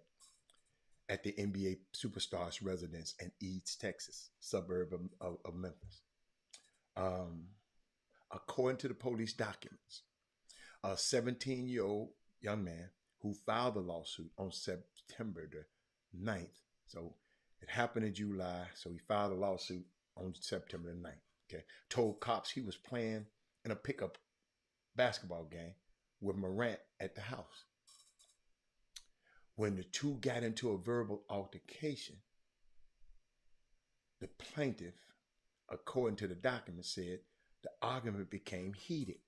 at the NBA superstar's residence in Eads, Texas, suburb of Memphis. According to the police documents, a 17-year-old young man who filed the lawsuit on September the 9th. So it happened in July, so he filed a lawsuit on September the 9th. Okay, told cops he was playing in a pickup basketball game with Morant at the house. When the two got into a verbal altercation, the plaintiff, according to the document, said the argument became heated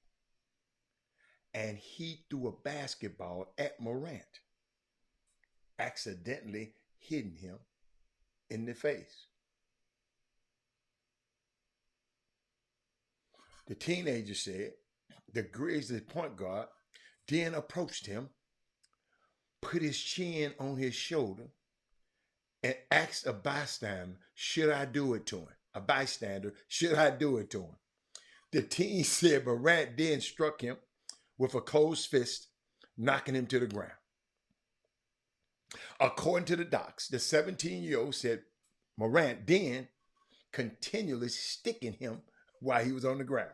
and he threw a basketball at Morant, accidentally hitting him in the face. The teenager said the Grizzlies point guard then approached him, put his chin on his shoulder, and asked a bystander, should I do it to him? A bystander, should I do it to him? The teen said Morant then struck him with a closed fist, knocking him to the ground. According to the docs, the 17-year-old said Morant then continually sticking him while he was on the ground,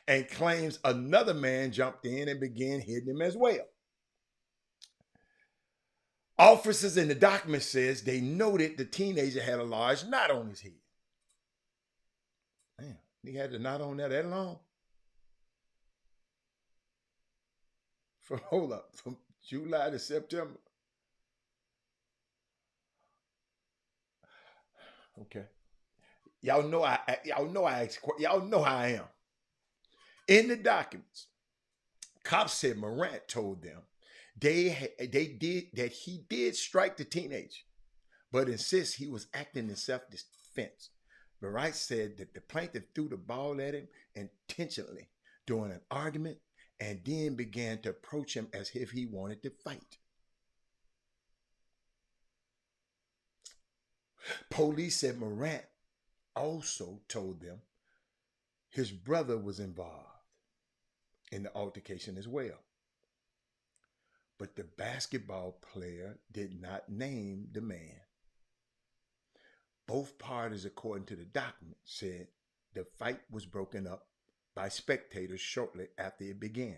and claims another man jumped in and began hitting him as well. Officers in the document says they noted the teenager had a large knot on his head. Man, he had the knot on there that long? From July to September. Okay. Y'all know how I am. In the documents, cops said Morant told them he did strike the teenager, but insists he was acting in self-defense. Morant said that the plaintiff threw the ball at him intentionally during an argument and then began to approach him as if he wanted to fight. Police said Morant also told them his brother was involved in the altercation as well. But the basketball player did not name the man. Both parties, according to the document, said the fight was broken up by spectators shortly after it began.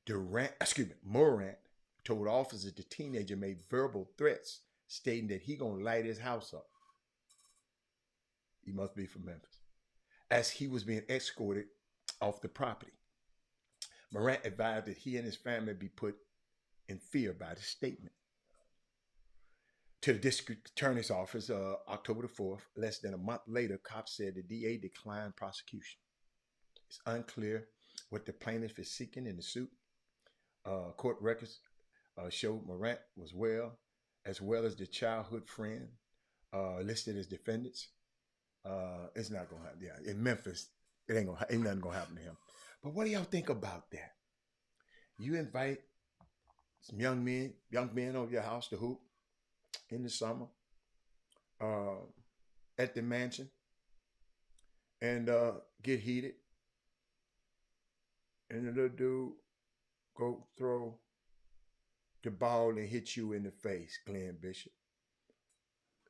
Morant told officers the teenager made verbal threats stating that he gonna light his house up. He must be from Memphis. As he was being escorted off the property. Morant advised that he and his family be put in fear by the statement. To the district attorney's office, October the 4th, less than a month later, cops said the DA declined prosecution. It's unclear what the plaintiff is seeking in the suit. Court records showed Morant was as well as the childhood friend listed as defendants. It's not gonna happen. Yeah, in Memphis, ain't nothing gonna happen to him. But what do y'all think about that? You invite some young men over your house to hoop in the summer at the mansion and get heated, and the little dude go throw the ball and hit you in the face, Glenn Bishop.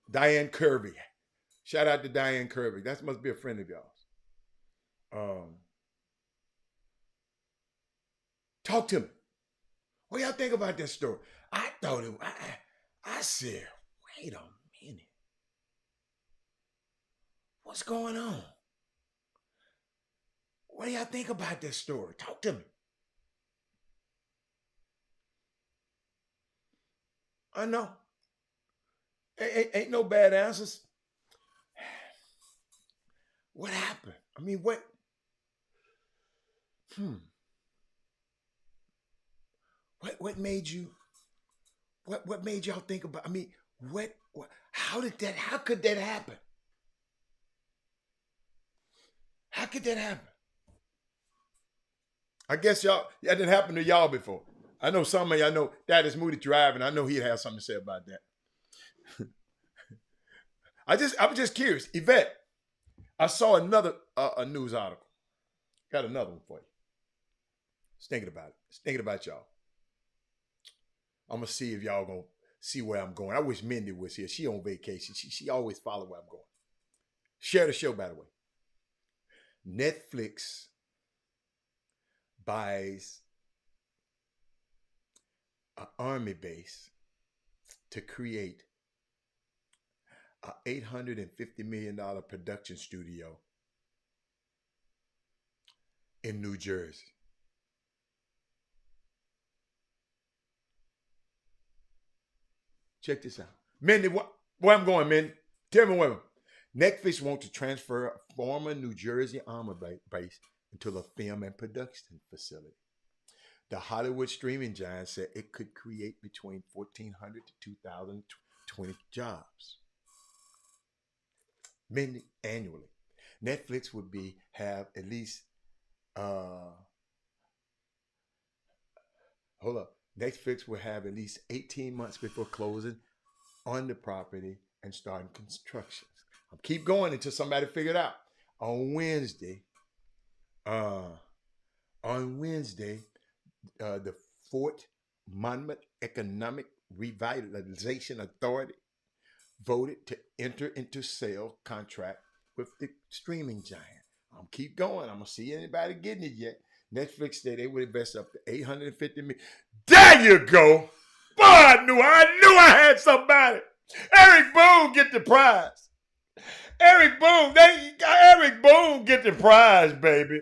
Diane Kirby. Shout out to Diane Kirby. That must be a friend of y'all's. Talk to me. What y'all think about this story? I said, wait a minute. What's going on? What do y'all think about this story? Talk to me. I know. Ain't no bad answers. What happened? I mean, what What made you? What made y'all think about? I mean, how could that happen? How could that happen? I guess that didn't happen to y'all before. I know some of y'all know that is Moody driving. I know he'd have something to say about that. I was just curious. Yvette, I saw another a news article. Got another one for you. Just thinking about it. Just thinking about y'all. I'm gonna see if y'all gonna see where I'm going. I wish Mindy was here. She on vacation. She always follow where I'm going. Share the show, by the way. Netflix buys an army base to create a $850 million production studio in New Jersey. Check this out. Mindy, where I'm going, Mindy? Tell me where. Netflix wants to transfer a former New Jersey army base into a film and production facility. The Hollywood streaming giant said it could create between 1,400 to 2,020 jobs. Mindy, annually. Netflix would have at least Netflix will have at least 18 months before closing on the property and starting construction. I'll keep going until somebody figure it out. On Wednesday, the Fort Monmouth Economic Revitalization Authority voted to enter into sale contract with the streaming giant. I'll keep going. I'm going to see anybody getting it yet. Netflix said they would invest up to $850 million. There you go. Boy, I knew I had somebody. Eric Boone get the prize. Eric Boone get the prize, baby.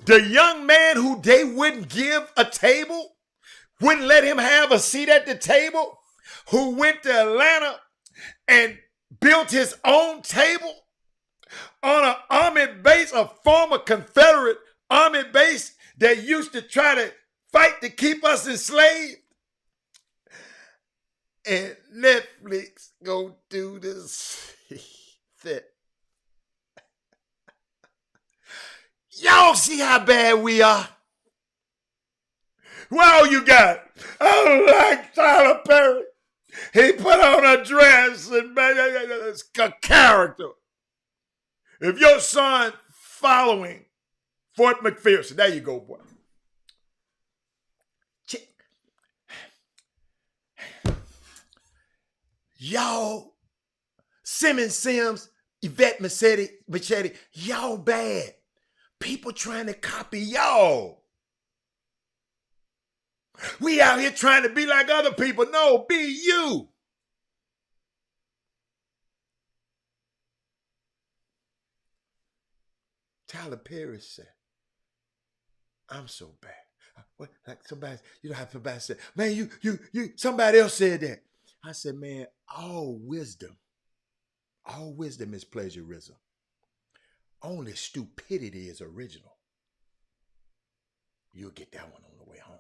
The young man who they wouldn't give a table, wouldn't let him have a seat at the table, who went to Atlanta and built his own table on an army base, a former Confederate army base that used to try to fight to keep us enslaved. And Netflix go do this. Y'all see how bad we are? Well, you got, I don't like Tyler Perry. He put on a dress and it's a character. If your son following Fort McPherson, there you go, boy. Y'all, Sims, Yvette Machete, y'all bad. People trying to copy y'all. We out here trying to be like other people. No, be you. Tyler Perry said, I'm so bad. What, like somebody, you know how somebody said, man, you, somebody else said that. I said, man, all wisdom is plagiarism. Only stupidity is original. You'll get that one on the way home.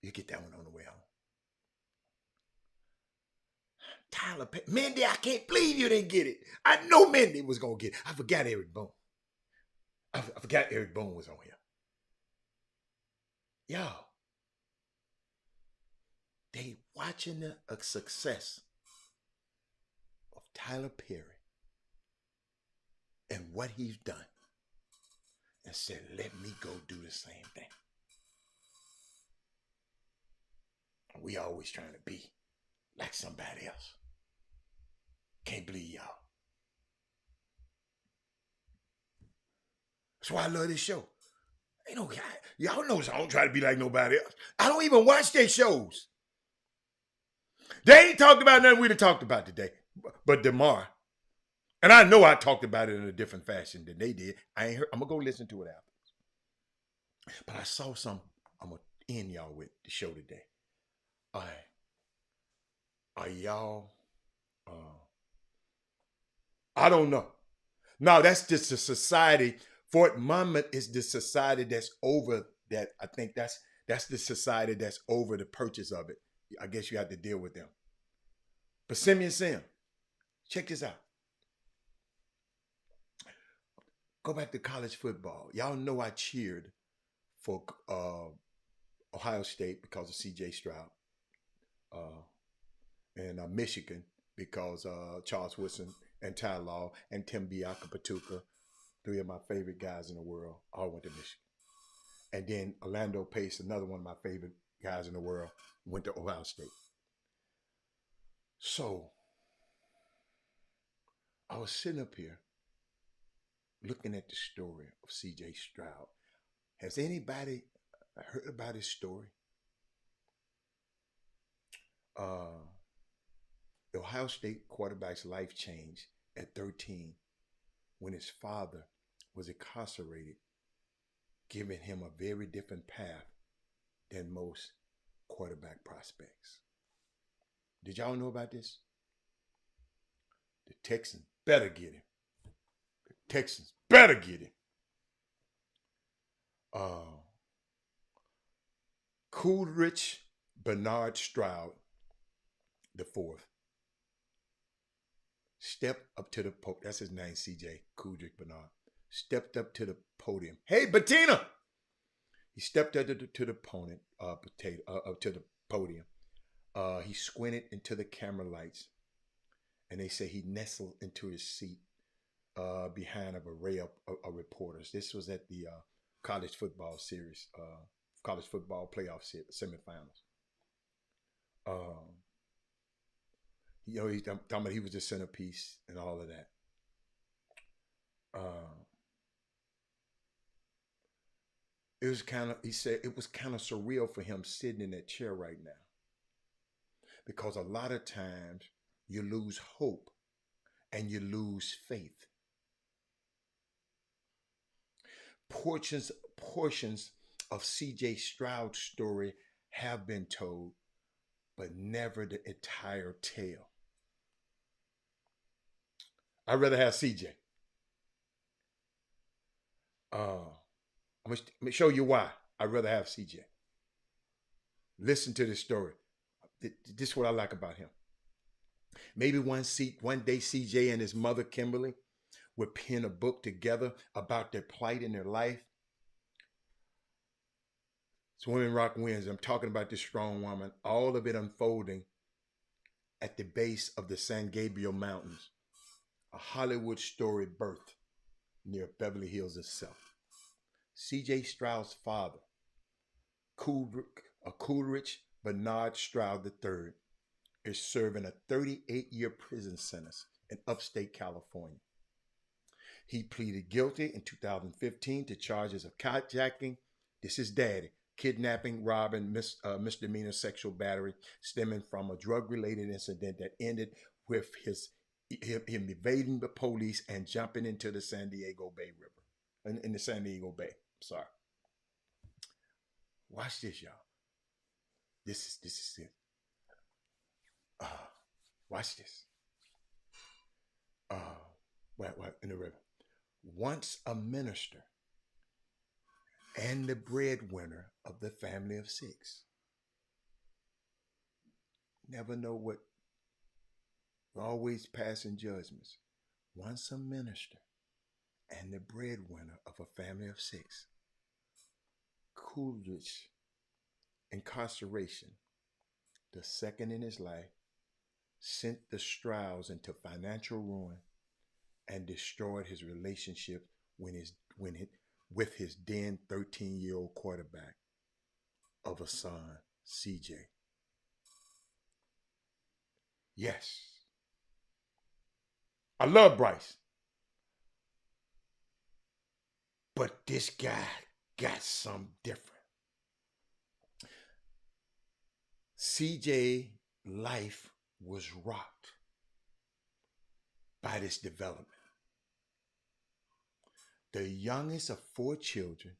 You get that one on the way home. Tyler Perry. Mindy, I can't believe you didn't get it. I know Mindy was going to get it. I forgot Eric Boone. I forgot Eric Boone was on here. Y'all, they watching the success of Tyler Perry and what he's done and said, let me go do the same thing. We always trying to be like somebody else. Can't believe y'all. That's why I love this show. Ain't no, y'all know I don't try to be like nobody else. I don't even watch their shows. They ain't talked about nothing we'd have talked about today, but DeMar. And I know I talked about it in a different fashion than they did. I ain't heard. I'm gonna go listen to it after. But I saw some. I'm gonna end y'all with the show today. Are y'all? I don't know. No, that's just a society. Fort Monmouth is the society that's over that. I think that's the society that's over the purchase of it. I guess you have to deal with them. But Simeon Sim, check this out. Go back to college football. Y'all know I cheered for Ohio State because of C.J. Stroud, and Michigan because Charles Woodson and Ty Law and Tim Biaka-Patuka, three of my favorite guys in the world, all went to Michigan. And then Orlando Pace, another one of my favorite guys in the world, went to Ohio State. So I was sitting up here looking at the story of C.J. Stroud. Has anybody heard about his story? The Ohio State quarterback's life changed at 13 when his father was incarcerated, giving him a very different path than most quarterback prospects. Did y'all know about this? The Texans better get him. The Texans better get him. Coolidge Bernard Stroud the fourth stepped up to the podium. That's his name, C.J. Coolidge Bernard. Stepped up to the podium. Hey, Bettina! He stepped up to the opponent, to the podium. He squinted into the camera lights, and they say he nestled into his seat behind an array of reporters. This was at the college football series, college football playoff semifinals. He's talking about he was the centerpiece and all of that. It was kind of, he said, it was kind of surreal for him sitting in that chair right now. Because a lot of times you lose hope and you lose faith. Portions of C.J. Stroud's story have been told, but never the entire tale. I'd rather have C.J. I'm going to show you why I'd rather have C.J. Listen to this story. This is what I like about him. Maybe one day C.J. and his mother, Kimberly, would pen a book together about their plight in their life. Swimming Rock Winds, I'm talking about this strong woman, all of it unfolding at the base of the San Gabriel Mountains, a Hollywood story birth near Beverly Hills itself. C.J. Stroud's father, Coolidge Bernard Stroud III, is serving a 38-year prison sentence in upstate California. He pleaded guilty in 2015 to charges of carjacking, this is daddy, kidnapping, robbing, misdemeanor sexual battery stemming from a drug-related incident that ended with him evading the police and jumping into the San Diego Bay River. In the San Diego Bay. Sorry. Watch this, y'all. This is it. Watch this. In the river. Once a minister and the breadwinner of the family of six. Never know what, always passing judgments. Once a minister and the breadwinner of a family of six. Coolidge incarceration, the second in his life, sent the Strouds into financial ruin and destroyed his relationship with his then 13-year-old quarterback of a son, CJ. Yes. I love Bryce. But this guy got something different. CJ life was rocked by this development. The youngest of 4 children,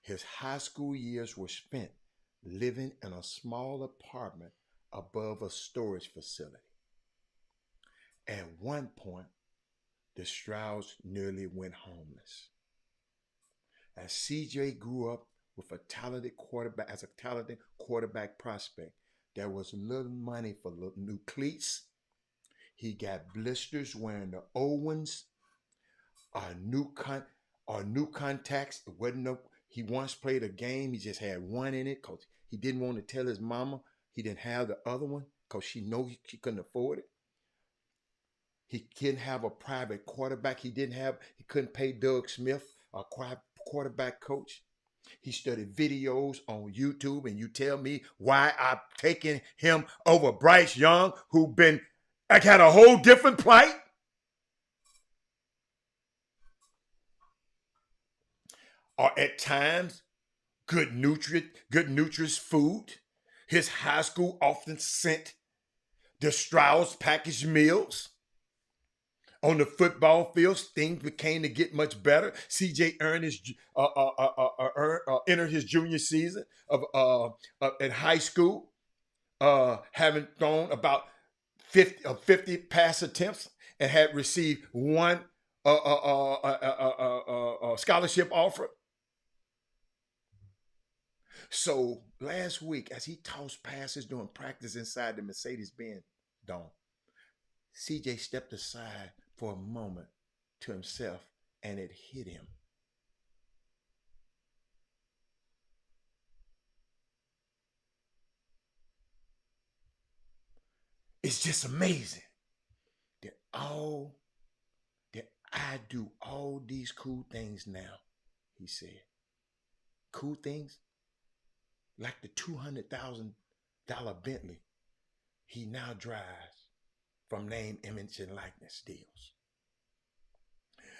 his high school years were spent living in a small apartment above a storage facility. At one point, the Strouds nearly went homeless. As CJ grew up with a talented quarterback, as a talented quarterback prospect, there was little money for new cleats. He got blisters wearing the old ones, or new contacts. It wasn't no. He once played a game. He just had one in it because he didn't want to tell his mama he didn't have the other one because she she couldn't afford it. He didn't have a private quarterback. He couldn't pay Doug Smith, a quarterback coach. He studied videos on YouTube, and you tell me why I'm taking him over Bryce Young, who had a whole different plight. Or at times, good nutritious food. His high school often sent the Strauss packaged meals. On the football field, things began to get much better. CJ entered his junior season at high school, having thrown about 50 pass attempts and had received one scholarship offer. So last week, as he tossed passes during practice inside the Mercedes-Benz Dome, CJ stepped aside for a moment to himself, and it hit him. It's just amazing that I do all these cool things now, he said. Cool things? Like the $200,000 Bentley he now drives from name, image, and likeness deals.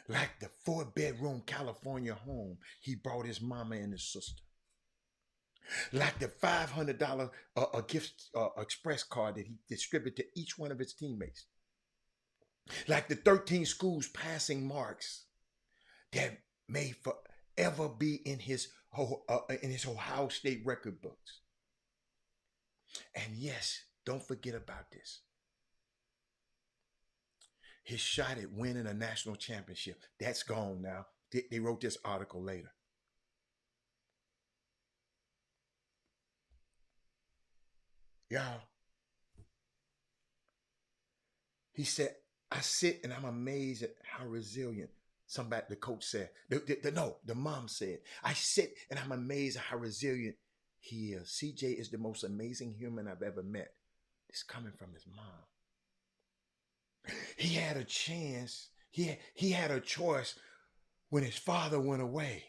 Like the 4-bedroom California home he brought his mama and his sister. Like the $500 gift express card that he distributed to each one of his teammates. Like the 13 schools passing marks that may forever be in his Ohio State record books. And yes, don't forget about this. His shot at winning a national championship, that's gone now. They wrote this article later. Y'all, he said, I sit and I'm amazed at how resilient the coach said. The mom said, I sit and I'm amazed at how resilient he is. CJ is the most amazing human I've ever met. It's coming from his mom. He had a chance. He had a choice when his father went away,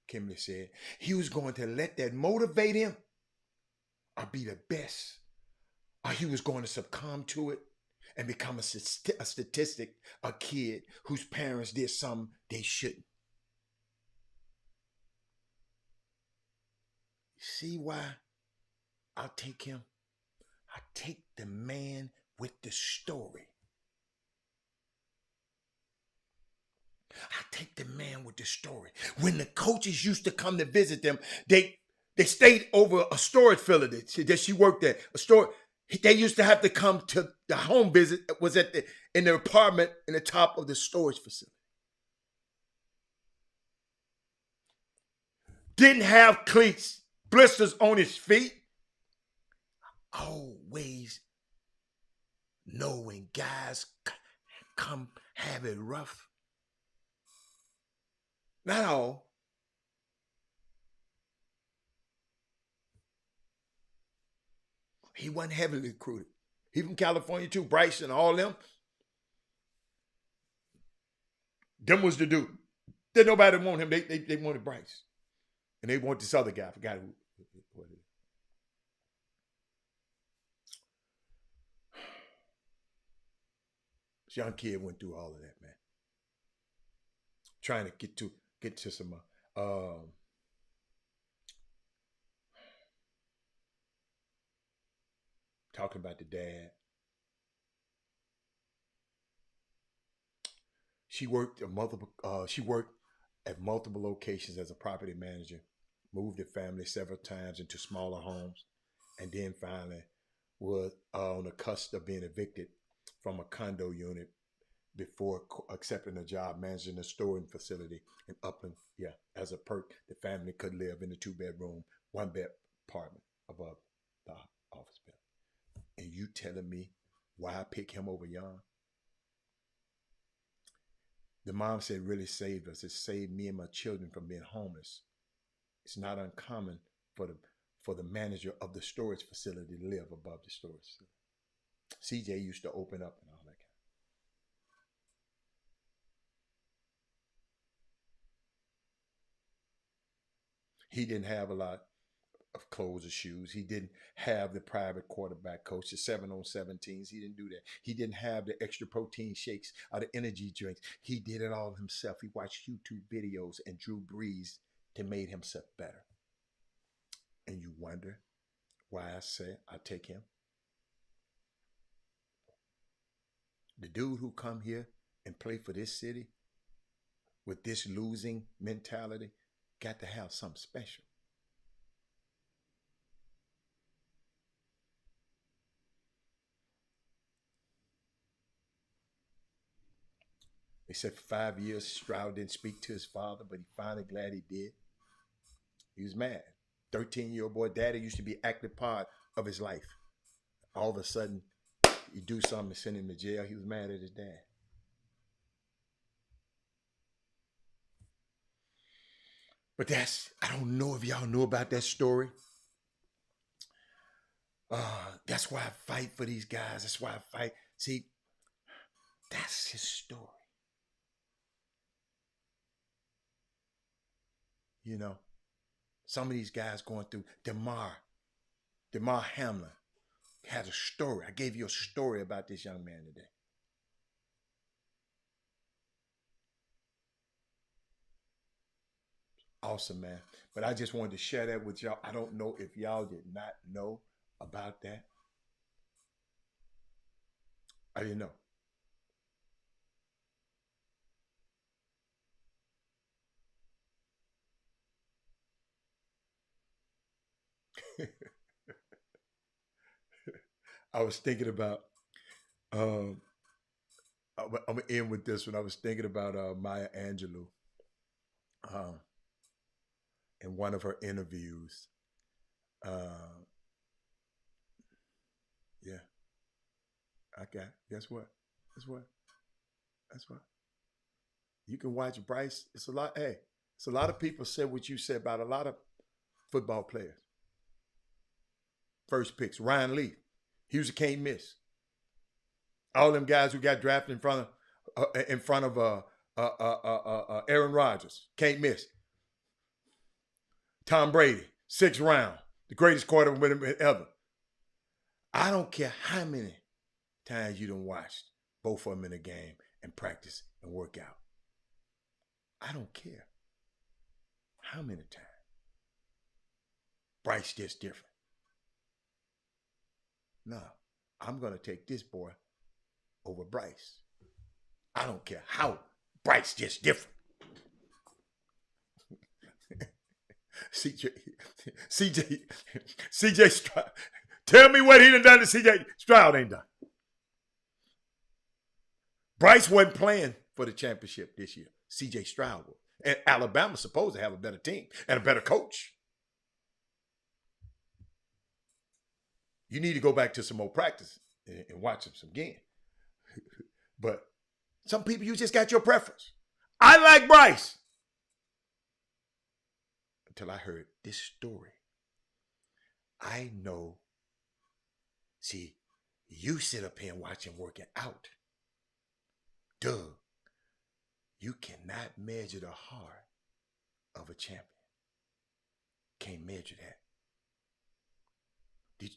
Kimberly said. He was going to let that motivate him or be the best, or he was going to succumb to it and become a statistic, a kid whose parents did something they shouldn't. See why I'll take him? I take the man with the story. I take the man with the story. When the coaches used to come to visit them, they stayed over a storage facility that she worked at. They used to have to come to the home visit. It was in the apartment in the top of the storage facility. Didn't have cleats, blisters on his feet. Always know when guys come have it rough. Not all. He wasn't heavily recruited. He from California too, Bryce and all them. Them was the dude. Didn't nobody want him. They wanted Bryce. And they want this other guy. I forgot who it is. This young kid went through all of that, man. Trying to get to some talking about the dad. She worked at multiple locations as a property manager, moved the family several times into smaller homes, and then finally was on the cusp of being evicted from a condo unit before accepting a job managing a storing facility in Upland. Yeah, as a perk, the family could live in a 2-bedroom, 1-bed apartment above the office building. And you telling me why I pick him over Jan? The mom said really saved us. It saved me and my children from being homeless. It's not uncommon for the manager of the storage facility to live above the storage facility. CJ used to open up and all that. He didn't have a lot of clothes or shoes. He didn't have the private quarterback coach, the 7-on-17s. He didn't do that. He didn't have the extra protein shakes or the energy drinks. He did it all himself. He watched YouTube videos and Drew Brees to make himself better. And you wonder why I say I take him? The dude who come here and play for this city with this losing mentality got to have something special. They said for 5 years, Stroud didn't speak to his father, but he finally glad he did. He was mad. 13-year-old boy, daddy used to be active part of his life. All of a sudden, you do something to send him to jail. He was mad at his dad. But I don't know if y'all know about that story. That's why I fight for these guys. That's why I fight. See, that's his story. You know, some of these guys going through, Damar Hamlin has a story. I gave you a story about this young man today. Awesome, man. But I just wanted to share that with y'all. I don't know if y'all did not know about that. I didn't know. I was thinking about, I'm going to end with this one. I was thinking about Maya Angelou in one of her interviews. Yeah. Guess what? That's what. You can watch Bryce. It's a lot. Hey, it's a lot of people said what you said about a lot of football players. First picks, Ryan Leaf. He was a can't miss. All them guys who got drafted in front of Aaron Rodgers, can't miss. Tom Brady, 6th round, the greatest quarterback ever. I don't care how many times you done watched both of them in a game and practice and work out. I don't care how many times. Bryce just different. No, I'm going to take this boy over Bryce. I don't care how. Bryce just different. CJ Stroud. Tell me what he done to CJ Stroud ain't done. Bryce wasn't playing for the championship this year. CJ Stroud was. And Alabama's supposed to have a better team and a better coach. You need to go back to some more practice and watch them some again. But some people, you just got your preference. I like Bryce. Until I heard this story. I know. See, you sit up here and watch him working out. Doug, you cannot measure the heart of a champion. Can't measure that.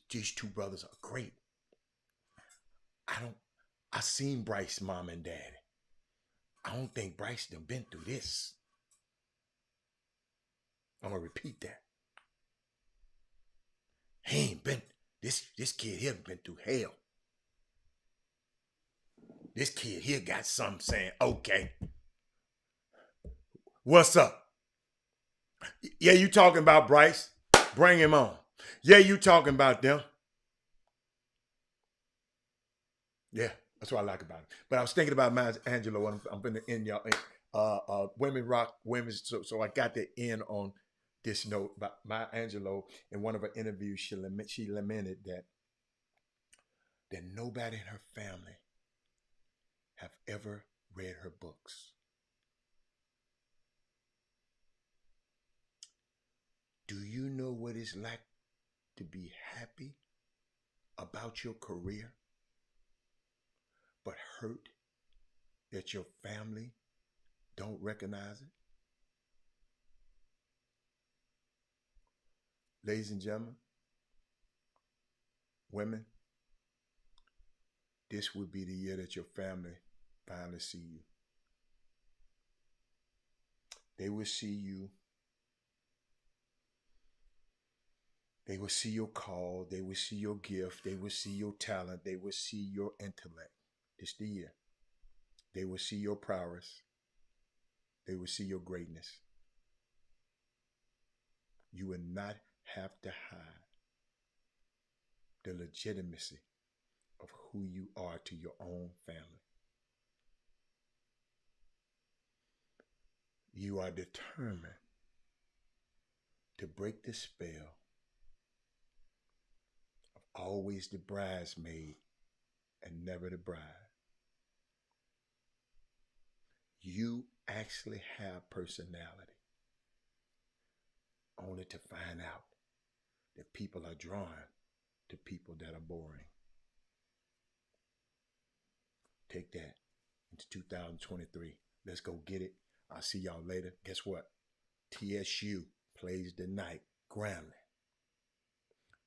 These two brothers are great. I seen Bryce's mom and daddy. I don't think Bryce done been through this. I'm going to repeat that. He ain't been, this kid here been through hell. This kid here got something saying, okay, what's up? Yeah, you talking about Bryce? Bring him on. Yeah, you talking about them. Yeah, that's what I like about it. But I was thinking about Maya Angelou. I'm going to end y'all. Women rock women. So I got to end on this note about Maya Angelou. In one of her interviews, she lamented that nobody in her family have ever read her books. Do you know what it's like to be happy about your career, but hurt that your family don't recognize it? Ladies and gentlemen, women, this will be the year that your family finally see you. They will see you. They will see your call. They will see your gift. They will see your talent. They will see your intellect. This the year. They will see your prowess. They will see your greatness. You will not have to hide the legitimacy of who you are to your own family. You are determined to break the spell of always the bridesmaid and never the bride. You actually have personality, only to find out that people are drawn to people that are boring. Take that into 2023. Let's go get it. I'll see y'all later. Guess what? TSU plays tonight. Grambling.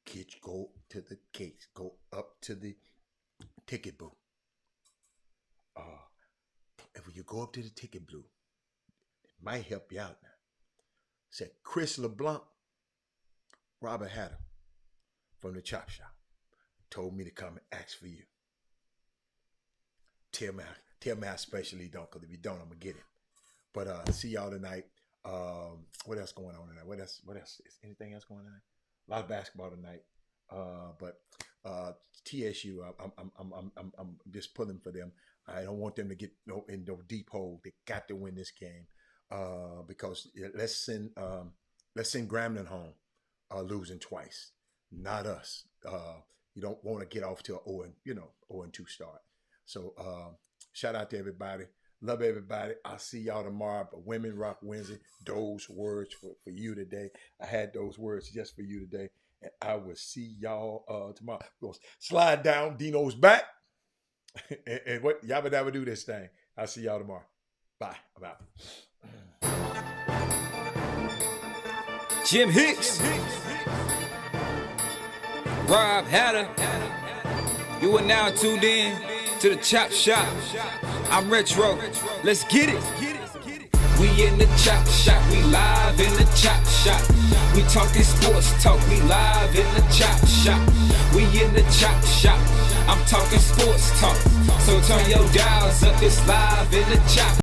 Kids, go to the gates. Go up to the ticket booth. If you go up to the ticket booth, it might help you out now. Said Chris LeBlanc, Robert Hatter from the Chop Shop told me to come and ask for you. Tell me I especially don't, because if you don't, I'm going to get it. But see y'all tonight. What else going on tonight? What else? Is anything else going on tonight? A lot of basketball tonight. But TSU, I'm just pulling for them. I don't want them to get in no deep hole. They got to win this game because let's send Grambling home losing twice, not us. You don't want to get off to an 0-2 start. So shout out to everybody. Love everybody. I'll see y'all tomorrow. But Women Rock Wednesday, those words for you today. I had those words just for you today. And I will see y'all tomorrow. We'll slide down. Dino's back. and what yabba dabba do this thing. I'll see y'all tomorrow. Bye. I'm out. Jim Hicks, Rob Hatter. You are now tuned in to the Chop Shop. I'm Retro. Let's get it. We in the Chop Shop. We live in the Chop Shop. We talking sports talk. We live in the Chop Shop. We in the Chop Shop. I'm talking sports talk. So turn your dials up. It's live in the Chop.